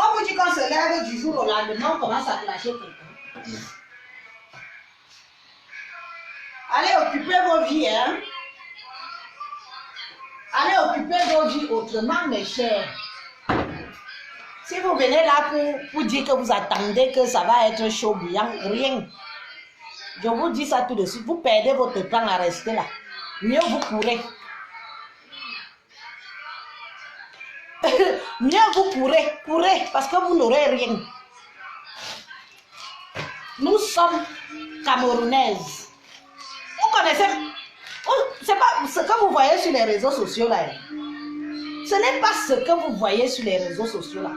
On vous dit qu'on se lève du jour au lendemain, on commence à clasher quelqu'un. Allez occuper vos vies, hein. Allez occuper vos vies autrement, mes chers. Si vous venez là pour dire que vous attendez que ça va être chaud bouillant, rien. Je vous dis ça tout de suite. Vous perdez votre temps à rester là. Mieux vous courez. Mieux vous courez parce que vous n'aurez rien. Nous sommes camerounaises. Vous connaissez, c'est pas ce que vous voyez sur les réseaux sociaux là. Ce n'est pas ce que vous voyez sur les réseaux sociaux là.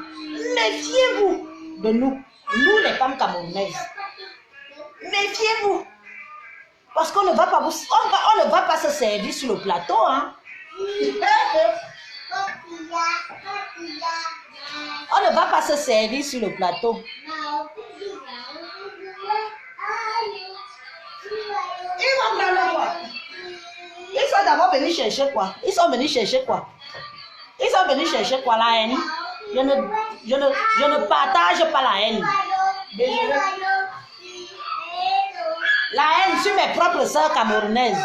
Méfiez-vous de nous les femmes camerounaises. Méfiez-vous. Parce qu'on ne va pas on ne va pas se servir sur le plateau, hein. On ne va pas se servir sur le plateau. Ils vont prendre quoi? Ils sont d'abord venus chercher quoi? Ils sont venus chercher quoi? Ils sont venus chercher quoi, la haine? Je ne partage pas la haine. Désolé. La haine sur mes propres sœurs camerounaises.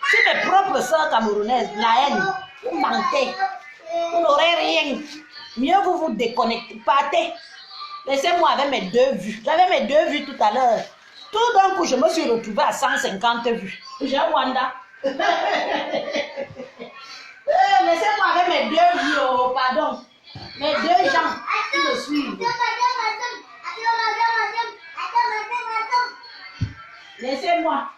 Sur mes propres sœurs camerounaises, la haine. Vous mentez. Vous n'aurez rien. Mieux vous vous déconnectez. Partez. Laissez-moi avec mes 2 vues. J'avais mes 2 vues tout à l'heure. Tout d'un coup, je me suis retrouvée à 150 vues. J'ai Wanda. Laissez-moi avec mes 2 vues. Oh, pardon. Mes 2 gens qui me suivent. Laissez-moi.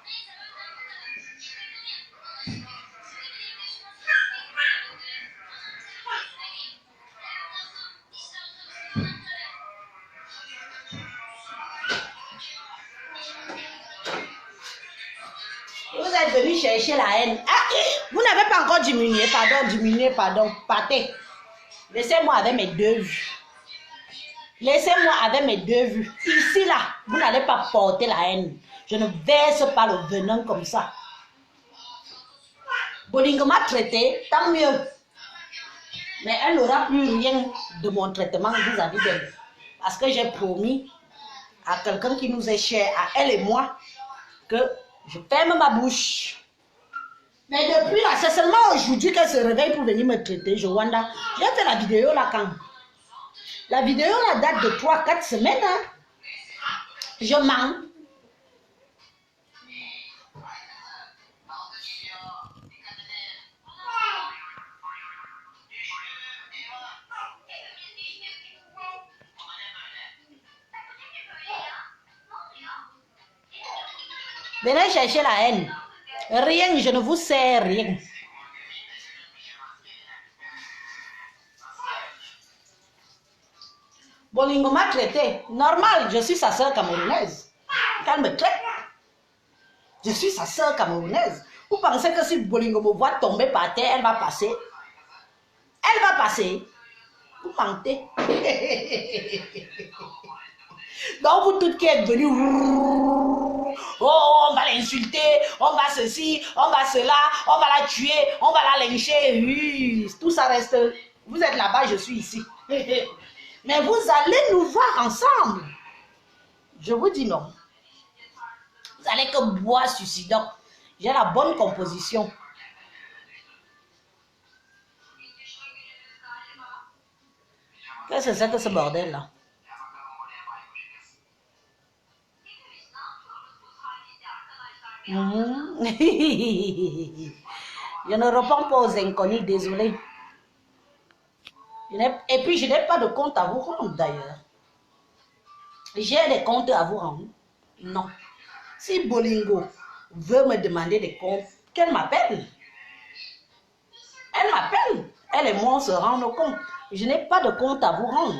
Vous êtes venu chercher la haine. Ah, vous n'avez pas encore diminué, pardon. Partez. Laissez-moi avec mes 2 vues. Laissez-moi avec mes 2 vues. Ici, là, vous n'allez pas porter la haine. Je ne verse pas le venin comme ça. Bolingo m'a traité, tant mieux. Mais elle n'aura plus rien de mon traitement vis-à-vis d'elle. Parce que j'ai promis à quelqu'un qui nous est cher, à elle et moi, que je ferme ma bouche. Mais depuis là, c'est seulement aujourd'hui qu'elle se réveille pour venir me traiter, Joanda. J'ai fait la vidéo là quand? La vidéo là date de 3-4 semaines. Hein? Je mens. Venez chercher la haine. Rien, je ne vous sers rien. Bolingo m'a traité. Normal, je suis sa sœur camerounaise. Qu'elle me traite. Je suis sa sœur camerounaise. Vous pensez que si Bolingo me voit tomber par terre, elle va passer? Elle va passer. Vous mentez. Donc vous toutes qui êtes venues, oh, on va l'insulter, on va ceci, on va cela, on va la tuer, on va la lyncher. Oui, tout ça reste. Vous êtes là-bas, je suis ici. Mais vous allez nous voir ensemble. Je vous dis non. Vous allez que boire suicidant. J'ai la bonne composition. Qu'est-ce que c'est que ce bordel-là? Je ne réponds pas aux inconnus, désolé. Et puis, je n'ai pas de compte à vous rendre d'ailleurs. J'ai des comptes à vous rendre? Non. Si Bolingo veut me demander des comptes, qu'elle m'appelle. Elle m'appelle. Elle et moi, on se rend compte. Je n'ai pas de compte à vous rendre.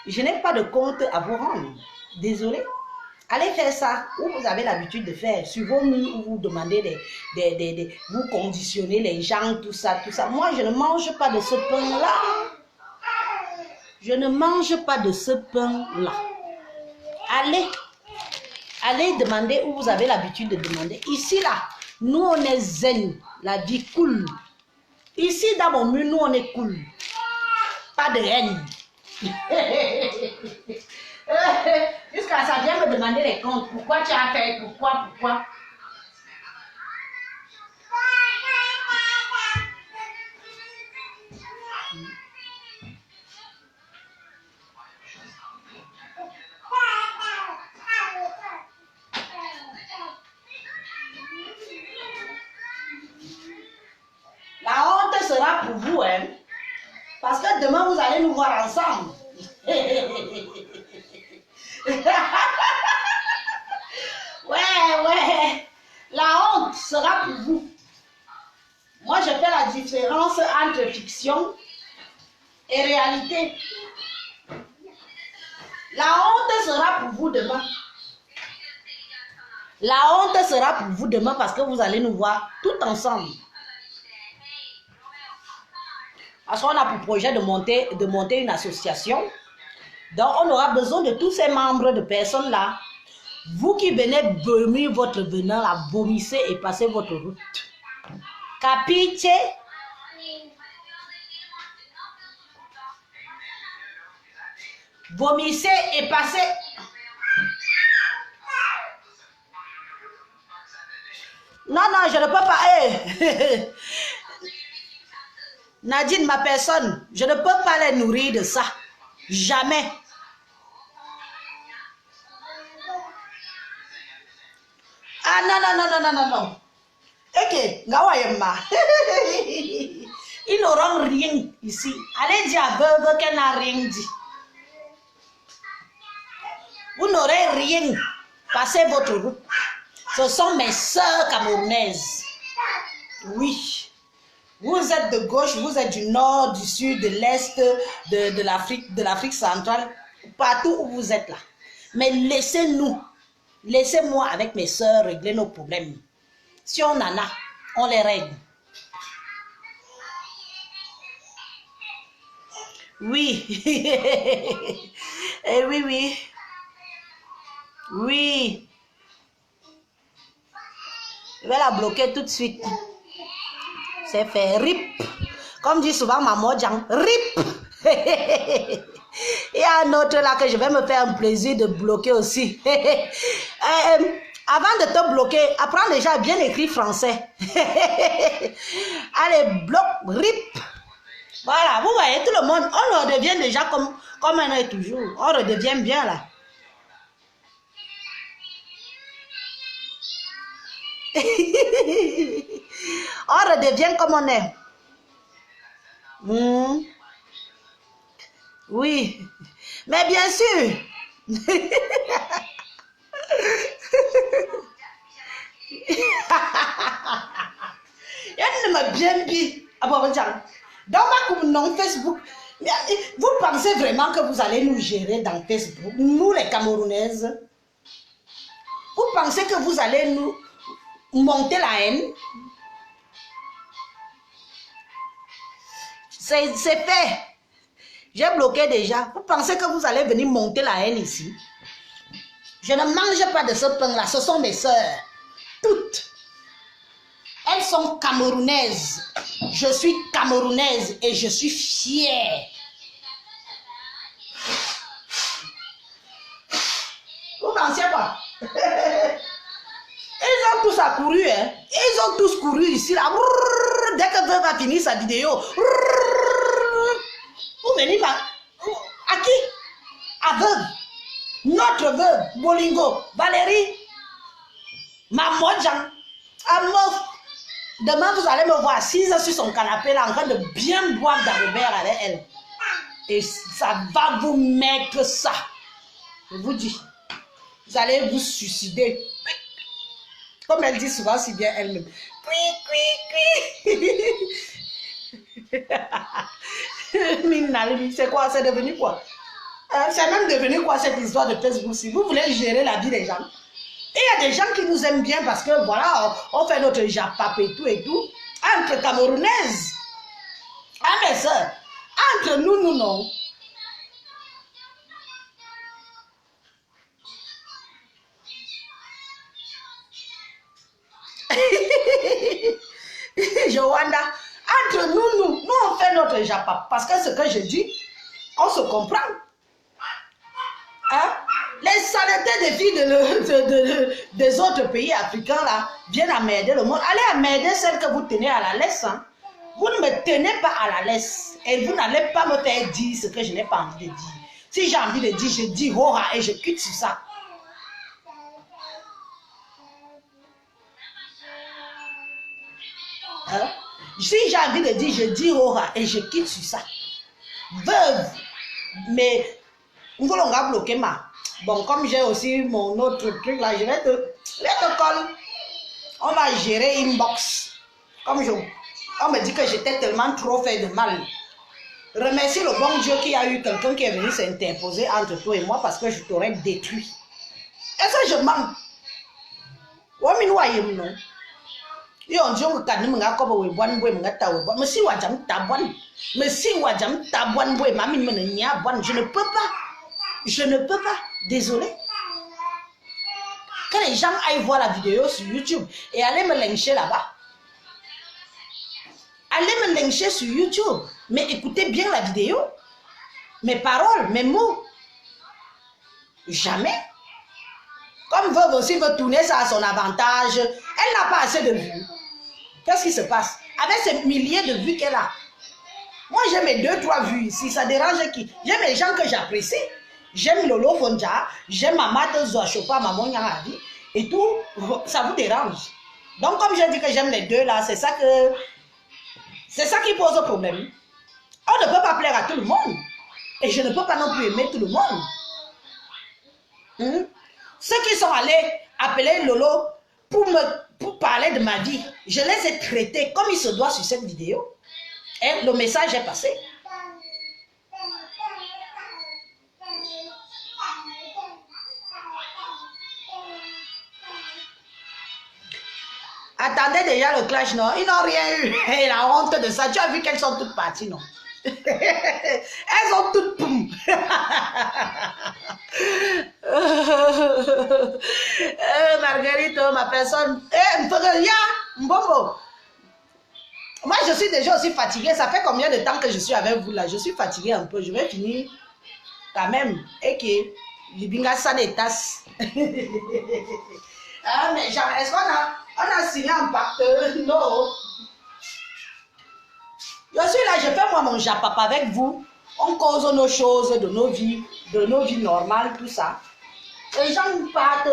Je n'ai pas de compte à vous rendre. Désolé. Allez faire ça où vous avez l'habitude de faire. Sur vos murs où vous demandez vous conditionnez les gens, tout ça, tout ça. Moi, je ne mange pas de ce pain-là. Je ne mange pas de ce pain-là. Allez demander où vous avez l'habitude de demander. Ici, là, nous, on est zen. La vie cool. Ici, dans mon mur, nous, on est cool. Pas de haine. Jusqu'à ça vient me demander les comptes. Pourquoi tu as fait? Pourquoi? La honte sera pour vous, hein? Parce que demain, vous allez nous voir ensemble. Ouais. La honte sera pour vous. Moi, je fais la différence entre fiction et réalité. La honte sera pour vous demain. La honte sera pour vous demain parce que vous allez nous voir tout ensemble. Parce qu'on a pour projet de monter une association. Donc, on aura besoin de tous ces membres de personnes-là. Vous qui venez vomir votre venin, là, vomissez et passez votre route. Capiche? Vomissez et passez. Non, je ne peux pas. Hey. Nadine, ma personne, je ne peux pas les nourrir de ça. Jamais. Ah non. Ok, Gawayemma. Ils n'auront rien ici. Allez dire à Veuve qu'elle n'a rien dit. Vous n'aurez rien. Passez votre route. Ce sont mes sœurs camerounaises. Oui. Vous êtes de gauche, vous êtes du nord, du sud, de l'est, de l'Afrique centrale, partout où vous êtes là. Mais laissez-moi avec mes sœurs régler nos problèmes. Si on en a, on les règle. Oui. Eh oui. Oui. Je vais la bloquer tout de suite. C'est fait rip. Comme dit souvent maman Djang, rip. Il y a un autre là que je vais me faire un plaisir de bloquer aussi. Avant de te bloquer, apprends déjà à bien écrire français. Allez, bloque, rip. Voilà, vous voyez, tout le monde, on redevient déjà comme on est toujours. On redevient bien là. On redevient comme on est. Oui, mais bien sûr. Elle ne m'a bien dit. Dans ma non Facebook, vous pensez vraiment que vous allez nous gérer dans Facebook, nous les Camerounaises? Vous pensez que vous allez nous monter la haine? C'est fait. J'ai bloqué déjà. Vous pensez que vous allez venir monter la haine ici? Je ne mange pas de ce pain-là. Ce sont mes sœurs. Toutes. Elles sont camerounaises. Je suis camerounaise et je suis fière. Vous pensez quoi? Ils ont tous accouru, hein? Ils ont tous couru ici, là. Dès que Veuve va finir sa vidéo. Vous venez par... À qui? À Veuve. Notre Veuve, Bolingo, Valérie, Mamodjan, Amof. Demain, vous allez me voir assise sur son canapé, là, en train de bien boire dans le verre avec elle. Et ça va vous mettre ça. Je vous dis. Vous allez vous suicider. Comme elle dit souvent si bien elle-même. C'est quoi? C'est devenu quoi? C'est même devenu quoi cette histoire de Facebook? Si vous voulez gérer la vie des gens. Et il y a des gens qui nous aiment bien parce que voilà, on fait notre japap et tout. Entre Camerounaises. Ah mes soeurs, entre nous, non. Joanda, entre nous, on fait notre japap. Parce que ce que je dis, on se comprend. Hein? Les saletés des filles des autres pays africains là viennent emmerder le monde. Allez emmerder celles que vous tenez à la laisse. Hein? Vous ne me tenez pas à la laisse. Et vous n'allez pas me faire dire ce que je n'ai pas envie de dire. Si j'ai envie de dire, je dis hora et je quitte sur ça. Hein? Si j'ai envie de dire, je dis hora et je quitte sur ça. Veuve. Mais nous allons bloquer ma. Bon, comme j'ai aussi mon autre truc là, je vais te coller. On va gérer inbox. Comme on me dit que j'étais tellement trop fait de mal. Remercie le bon Dieu qu'il y a eu quelqu'un qui est venu s'interposer entre toi et moi parce que je t'aurais détruit. Est-ce que je mens? Non. Et on dit que quand nous avons eu bon boy, mais si wajam tabouan, mais si wajam tabouan boy, mamie me nia bon, je ne peux pas. Je ne peux pas. Désolé. Que les gens aillent voir la vidéo sur YouTube et allez me lyncher là-bas. Allez me lyncher sur YouTube. Mais écoutez bien la vidéo. Mes paroles, mes mots. Jamais. Comme Veuve aussi veut tourner ça à son avantage, elle n'a pas assez de vues. Qu'est-ce qui se passe? Avec ces milliers de vues qu'elle a. Moi, j'ai mes 2-3 vues ici. Ça dérange qui? J'aime les gens que j'apprécie. J'aime Lolo Fonja, j'aime Mamate Zoachopa, Maman Yaravi, et tout, ça vous dérange. Donc, comme je dis que j'aime les deux là, c'est ça qui pose le problème. On ne peut pas plaire à tout le monde. Et je ne peux pas non plus aimer tout le monde. Ceux qui sont allés appeler Lolo pour parler de ma vie, je les ai traités comme il se doit sur cette vidéo. Et le message est passé. Attendez déjà le clash, non? Ils n'ont rien eu. Et la honte de ça. Tu as vu qu'elles sont toutes parties, non? Elles sont toutes poum. Marguerite, ma personne. Mbombo. Moi, je suis déjà aussi fatiguée. Ça fait combien de temps que je suis avec vous là? Je suis fatiguée un peu. Je vais finir quand même. Et que Libinga Sanetas. Ah, mais genre, est-ce qu'on a signé un pacte? Non. Je suis là, je fais moi mon japap avec vous. On cause nos choses de nos vies normales, tout ça. Les gens partent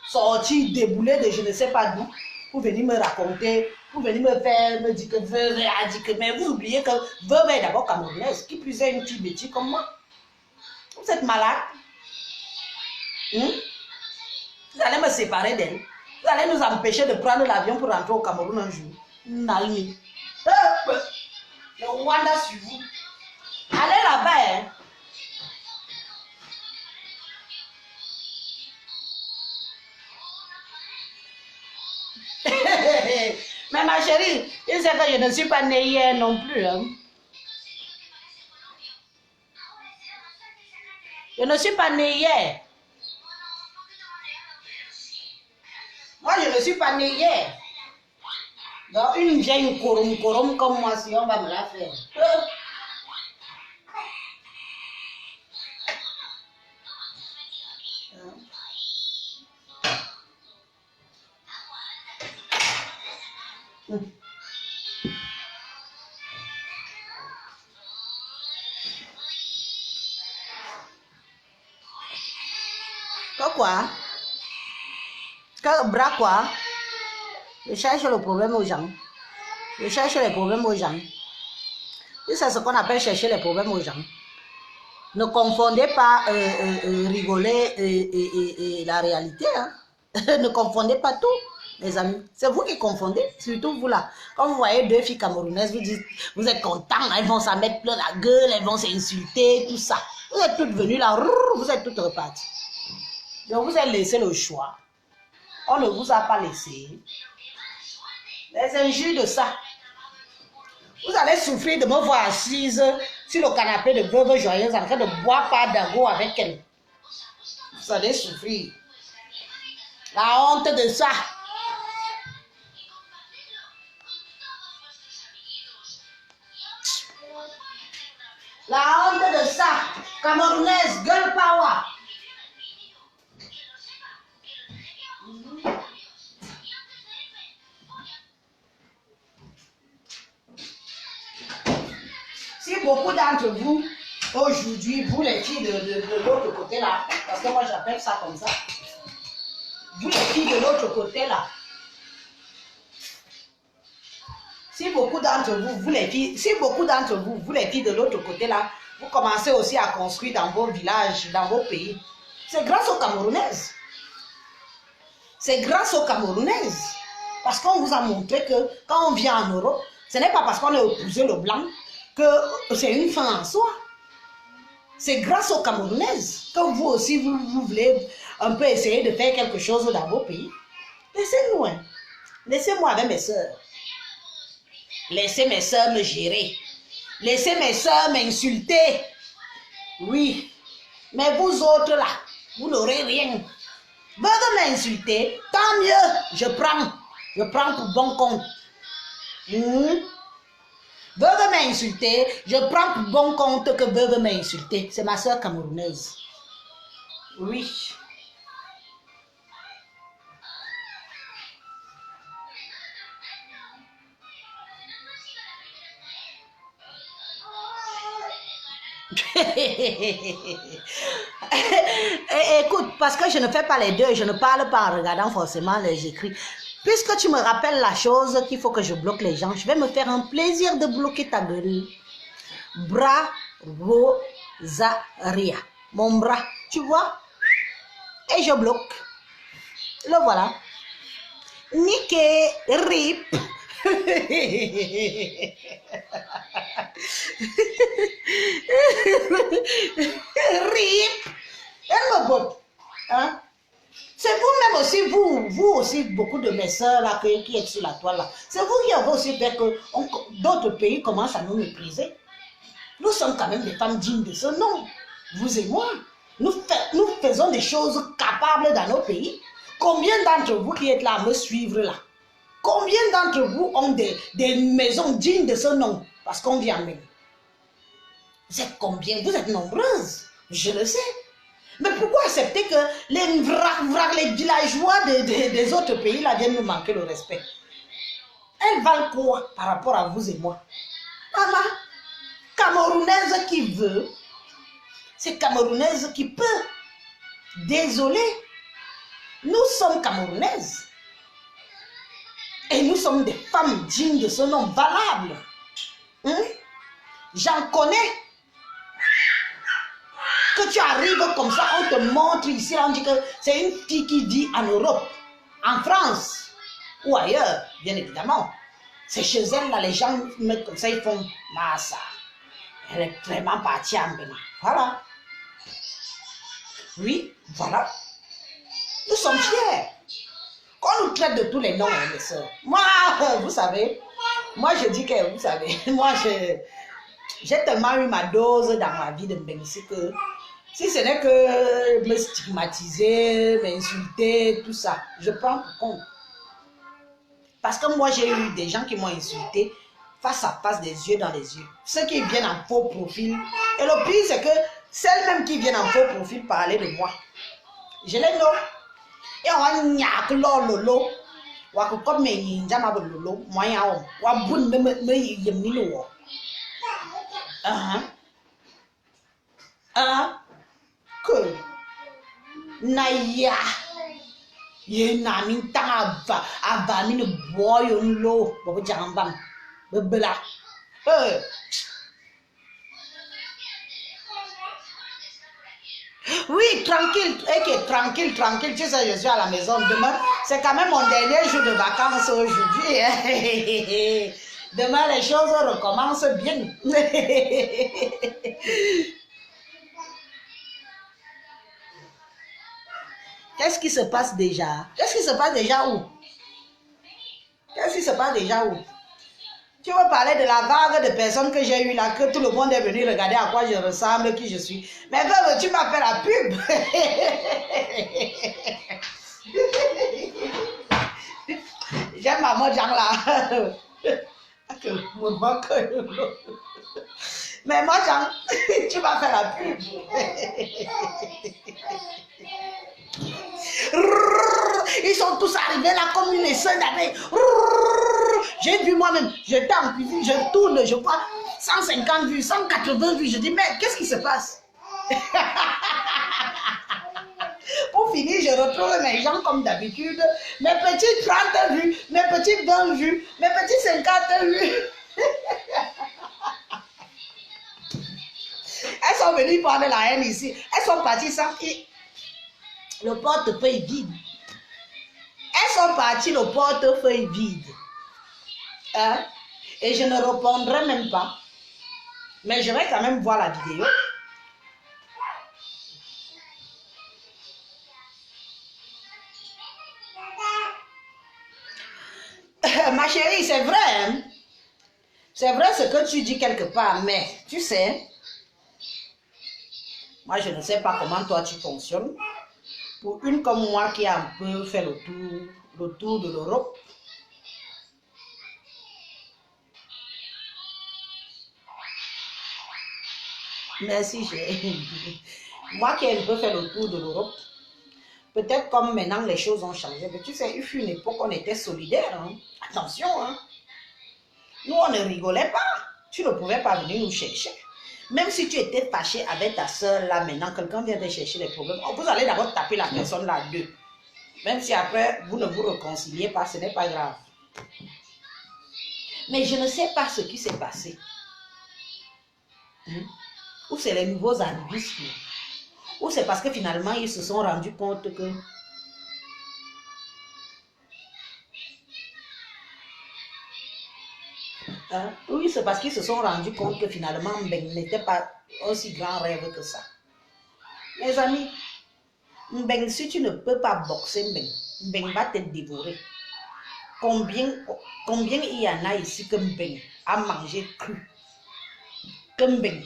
sortir, débouler de je ne sais pas d'où pour venir me raconter, pour venir me faire, me dire que Veuve a dit que, mais vous oubliez que Veuve est d'abord camerounaise, qui plus est une petite bêtise comme moi. Vous êtes malade. Vous allez me séparer d'elle. Vous allez nous empêcher de prendre l'avion pour rentrer au Cameroun un jour. Nalmi. Le Rwanda sur vous. Allez là-bas, hein. Mais ma chérie, tu sais que je ne suis pas née hier non plus. Hein. Je ne suis pas née hier. Moi, je ne suis pas née hier. Donc, une vieille corom comme moi, si on va me la faire. Quoi? Bras quoi? Je cherche le problème aux gens. Je cherche les problèmes aux gens. C'est ce qu'on appelle chercher les problèmes aux gens. Ne confondez pas rigoler et la réalité. Hein? Ne confondez pas tout, les amis. C'est vous qui confondez, surtout vous là. Quand vous voyez deux filles camerounaises, vous dites, vous êtes contents, elles vont s'en mettre plein la gueule, elles vont s'insulter, tout ça. Vous êtes toutes venues là, vous êtes toutes reparties. Donc vous avez laissé le choix. On ne vous a pas laissé. Les injures de ça. Vous allez souffrir de me voir assise sur le canapé de veuve joyeuse en train de boire par dago avec elle. Vous allez souffrir. La honte de ça. La honte de ça. Camerounaise, girl power. Si beaucoup d'entre vous, aujourd'hui, vous les filles de l'autre côté là, parce que moi j'appelle ça comme ça, vous les filles de l'autre côté là, si beaucoup d'entre vous, vous les filles, vous les filles de l'autre côté là, vous commencez aussi à construire dans vos villages, dans vos pays, c'est grâce aux Camerounaises. C'est grâce aux Camerounaises. Parce qu'on vous a montré que quand on vient en Europe, ce n'est pas parce qu'on a épousé le blanc que c'est une fin en soi. C'est grâce aux Camerounaises que vous aussi, vous voulez un peu essayer de faire quelque chose dans vos pays. Laissez-nous, hein. Laissez-moi avec mes soeurs. Laissez mes soeurs me gérer. Laissez mes soeurs m'insulter. Oui. Mais vous autres là, vous n'aurez rien. Veuillez m'insulter, tant mieux, je prends pour bon compte. Veuillez m'insulter, je prends pour bon compte que veuillez m'insulter. C'est ma soeur camerounaise. Oui. Écoute, parce que je ne fais pas les deux, je ne parle pas en regardant forcément les écrits. Puisque tu me rappelles la chose qu'il faut que je bloque les gens, je vais me faire un plaisir de bloquer ta gueule. Bras Rosaria. Mon bras, tu vois? Et je bloque. Le voilà. Niqué, rip. Rip. Elle me botte. Hein? C'est vous-même aussi, vous aussi, beaucoup de mes soeurs là, qui êtes sur la toile là. C'est vous qui avez aussi fait que d'autres pays commencent à nous mépriser. Nous sommes quand même des femmes dignes de ce nom. Vous et moi. Nous faisons des choses capables dans nos pays. Combien d'entre vous qui êtes là à me suivre là? Combien d'entre vous ont des maisons dignes de ce nom? Parce qu'on vient même. Vous êtes combien? Vous êtes nombreuses. Je le sais. Mais pourquoi accepter que les villageois des autres pays là viennent nous manquer le respect? Elles valent quoi par rapport à vous et moi? Maman, Camerounaise qui veut, c'est Camerounaise qui peut. Désolé, nous sommes Camerounaises. Et nous sommes des femmes dignes de ce nom, valables. Hein? J'en connais. Que tu arrives comme ça, on te montre ici, on dit que c'est une fille qui vit en Europe, en France ou ailleurs, bien évidemment. C'est chez elle, là, les gens me comme ça, ils font ça. Elle est vraiment partie en Bénin. Voilà. Oui, voilà. Nous sommes fiers. Qu'on nous traite de tous les noms, hein, mes soeurs. Moi, vous savez, moi je dis que, vous savez, moi j'ai tellement eu ma dose dans ma vie de Bénissi que Si ce n'est que me stigmatiser, m'insulter, tout ça, je prends pour compte. Parce que moi, j'ai eu des gens qui m'ont insulté face à face, des yeux dans les yeux. Ceux qui viennent en faux profil. Et le pire, c'est que celles-mêmes qui viennent en faux profil parler de moi. Je les nomme. Et on va niaque lolo. Ou comme mes ninjas lolo. Moi, il y a un. Ou à bout de me yemino. Que. Naya. Ye na min tanga ava min boy on lo bo jambam bebela oui tranquille ok tranquille tu sais je suis à la maison demain c'est quand même mon dernier jour de vacances aujourd'hui demain les choses recommencent bien. Qu'est-ce qui se passe déjà? Qu'est-ce qui se passe déjà où? Qu'est-ce qui se passe déjà où? Tu veux parler de la vague de personnes que j'ai eues là, que tout le monde est venu regarder à quoi je ressemble, qui je suis. Mais tu m'as fait la pub. J'aime ma mode genre là. Mais moi, Jean, tu m'as fait la pub. Ils sont tous arrivés là comme une essaim d'année. J'ai vu moi-même, j'étais en cuisine, je tourne, je crois, 150 vues, 180 vues. Je dis, mais qu'est-ce qui se passe? Pour finir, je retrouve mes gens comme d'habitude, mes petites 30 vues, mes petites 20 vues, mes petites 50 vues. Elles sont venues prendre la haine ici. Elles sont parties sans... Le portefeuille vide. Elles sont parties le portefeuille vide. Hein? Et je ne répondrai même pas. Mais je vais quand même voir la vidéo. Ma chérie, c'est vrai. Hein? C'est vrai ce que tu dis quelque part. Mais tu sais, moi je ne sais pas comment toi tu fonctionnes. Pour une comme moi qui a un peu fait le tour de l'Europe, merci, moi qui ai un peu fait le tour de l'Europe, peut-être comme maintenant les choses ont changé, mais tu sais, il fut une époque où on était solidaires. Hein. Attention, hein. Nous on ne rigolait pas, tu ne pouvais pas venir nous chercher. Même si tu étais fâché avec ta soeur, là, maintenant, quelqu'un vient te chercher les problèmes, vous allez d'abord taper la personne là, deux. Même si après, vous ne vous réconciliez pas, ce n'est pas grave. Mais je ne sais pas ce qui s'est passé. Ou c'est les nouveaux arrivistes. Ou c'est parce que finalement, ils se sont rendus compte que... Oui, c'est parce qu'ils se sont rendus compte que finalement, Mbeng n'était pas aussi grand rêve que ça. Mes amis, Mbeng, si tu ne peux pas boxer Mbeng, Mbeng va te dévorer. Combien il y en a ici que Mbeng a mangé cru? Que Mbeng.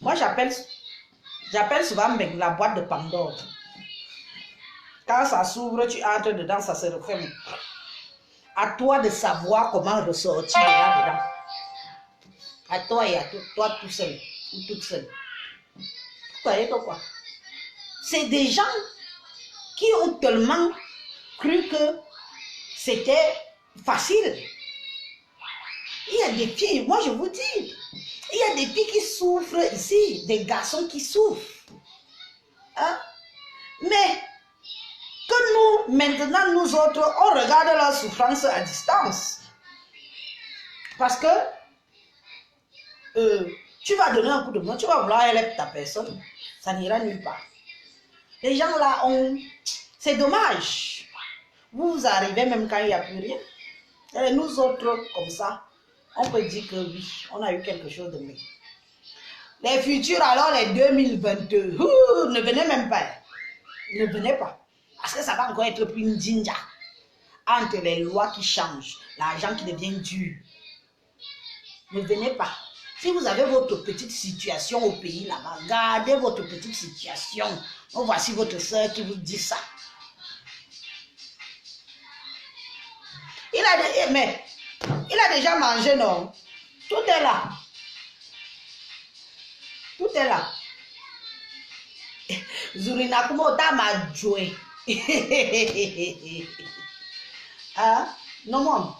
Moi, j'appelle souvent Mbeng la boîte de Pandore. Quand ça s'ouvre, tu entres dedans, ça se referme. À toi de savoir comment ressortir de là-dedans. À toi et à toi tout seul ou toute seule. Vous voyez quoi? C'est des gens qui ont tellement cru que c'était facile. Il y a des filles, moi je vous dis, il y a des filles qui souffrent ici, des garçons qui souffrent. Hein? Mais que nous, maintenant, nous autres, on regarde leur souffrance à distance. Parce que tu vas donner un coup de main, tu vas vouloir élèver ta personne, ça n'ira nulle part. Les gens là ont... C'est dommage. Vous arrivez même quand il n'y a plus rien. Et nous autres, comme ça, on peut dire que oui, on a eu quelque chose de mieux. Les futurs, alors les 2022, ne venez même pas. Ne venez pas. Parce que ça va encore être plus une jinja. Entre les lois qui changent, l'argent qui devient dur. Ne venez pas. Si vous avez votre petite situation au pays là-bas, gardez votre petite situation. Oh, voici votre soeur qui vous dit ça. Mais il a déjà mangé, non? Tout est là. Tout est là. Zurina kumo ta ma joie. Ah, non, maman.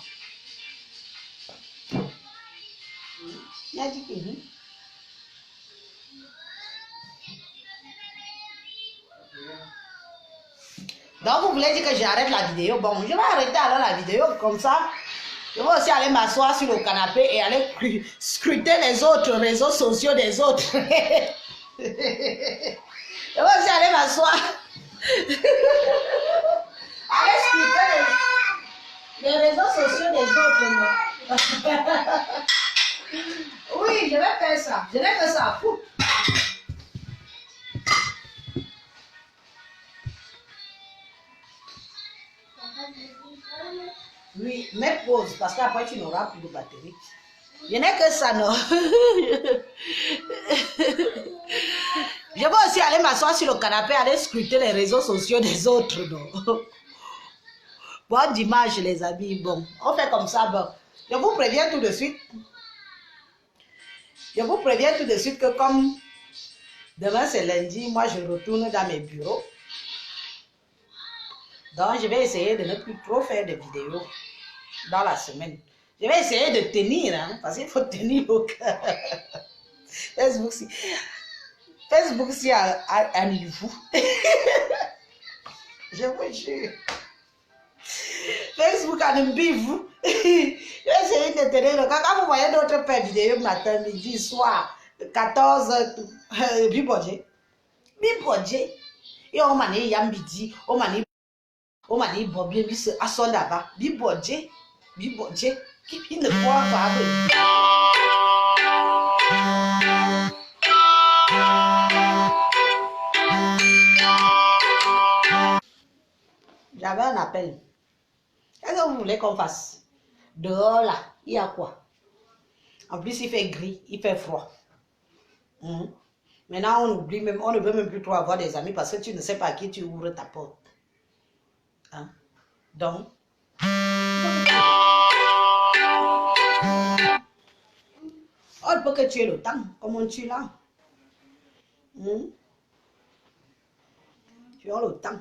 Donc vous voulez dire que j'arrête la vidéo? Bon, je vais arrêter alors la vidéo comme ça. Je vais aussi aller m'asseoir sur le canapé et aller scruter les autres réseaux sociaux des autres. Je vais aussi aller m'asseoir. Aller scruter les réseaux sociaux des autres. Oui, je vais faire ça. Je vais faire ça. Fou. Oui, mets pause parce qu'après tu n'auras plus de batterie. Je n'ai que ça, non. Je vais aussi aller m'asseoir sur le canapé, aller scruter les réseaux sociaux des autres, non. Bon dimanche, les amis. Bon, on fait comme ça. Bon, je vous préviens tout de suite. Je vous préviens tout de suite que comme demain c'est lundi, moi je retourne dans mes bureaux. Donc je vais essayer de ne plus trop faire de vidéos dans la semaine. Je vais essayer de tenir, hein, parce qu'il faut tenir au cœur. Facebook si à niveau. Je vous jure. Facebook a un bivou. Je vais essayer de tenir le cas. Quand vous voyez d'autres vidéos matin, midi, soir, 14, bibodje. Bibodje. Et on m'a dit yambidi, on m'a dit bobien, bis à son d'aba. Bibodje. Bibodje. Qui ne croit pas. J'avais un appel. Qu'est-ce que vous voulez qu'on fasse? Dehors là, il y a quoi? En plus, il fait gris, il fait froid. Maintenant, on oublie même, on ne veut même plus trop avoir des amis parce que tu ne sais pas à qui tu ouvres ta porte. Hein? Donc, oh, il faut que tu aies le temps. Comment tu l'as? Tu as le temps.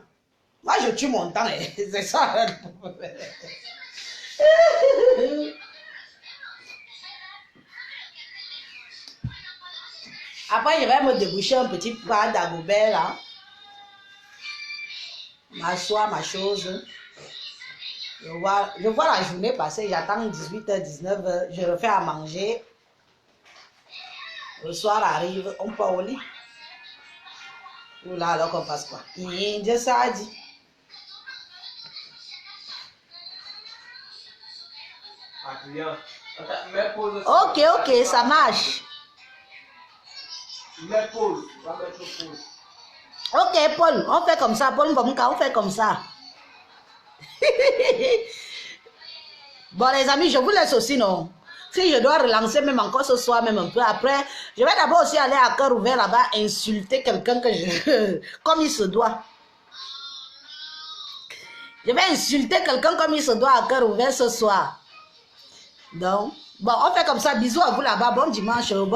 Moi, je tue mon temps. C'est ça. Après, je vais me déboucher un petit plat d'agobert là. M'asseoir, ma chose. Je vois la journée passer. J'attends 18h, 19h. Je refais à manger. Le soir arrive, on part au lit. Ou là, alors qu'on fasse quoi? Dieu ça a dit. Ok, ok, ça marche. Ok, Paul, on fait comme ça. Paul, on fait comme ça. Bon, les amis, je vous laisse aussi, non? Si je dois relancer même encore ce soir, même un peu après, je vais d'abord aussi aller à cœur ouvert là-bas, insulter quelqu'un que je... comme il se doit. Je vais insulter quelqu'un comme il se doit à cœur ouvert ce soir. Donc, bon, on fait comme ça. Bisous à vous là-bas. Bon dimanche. Bon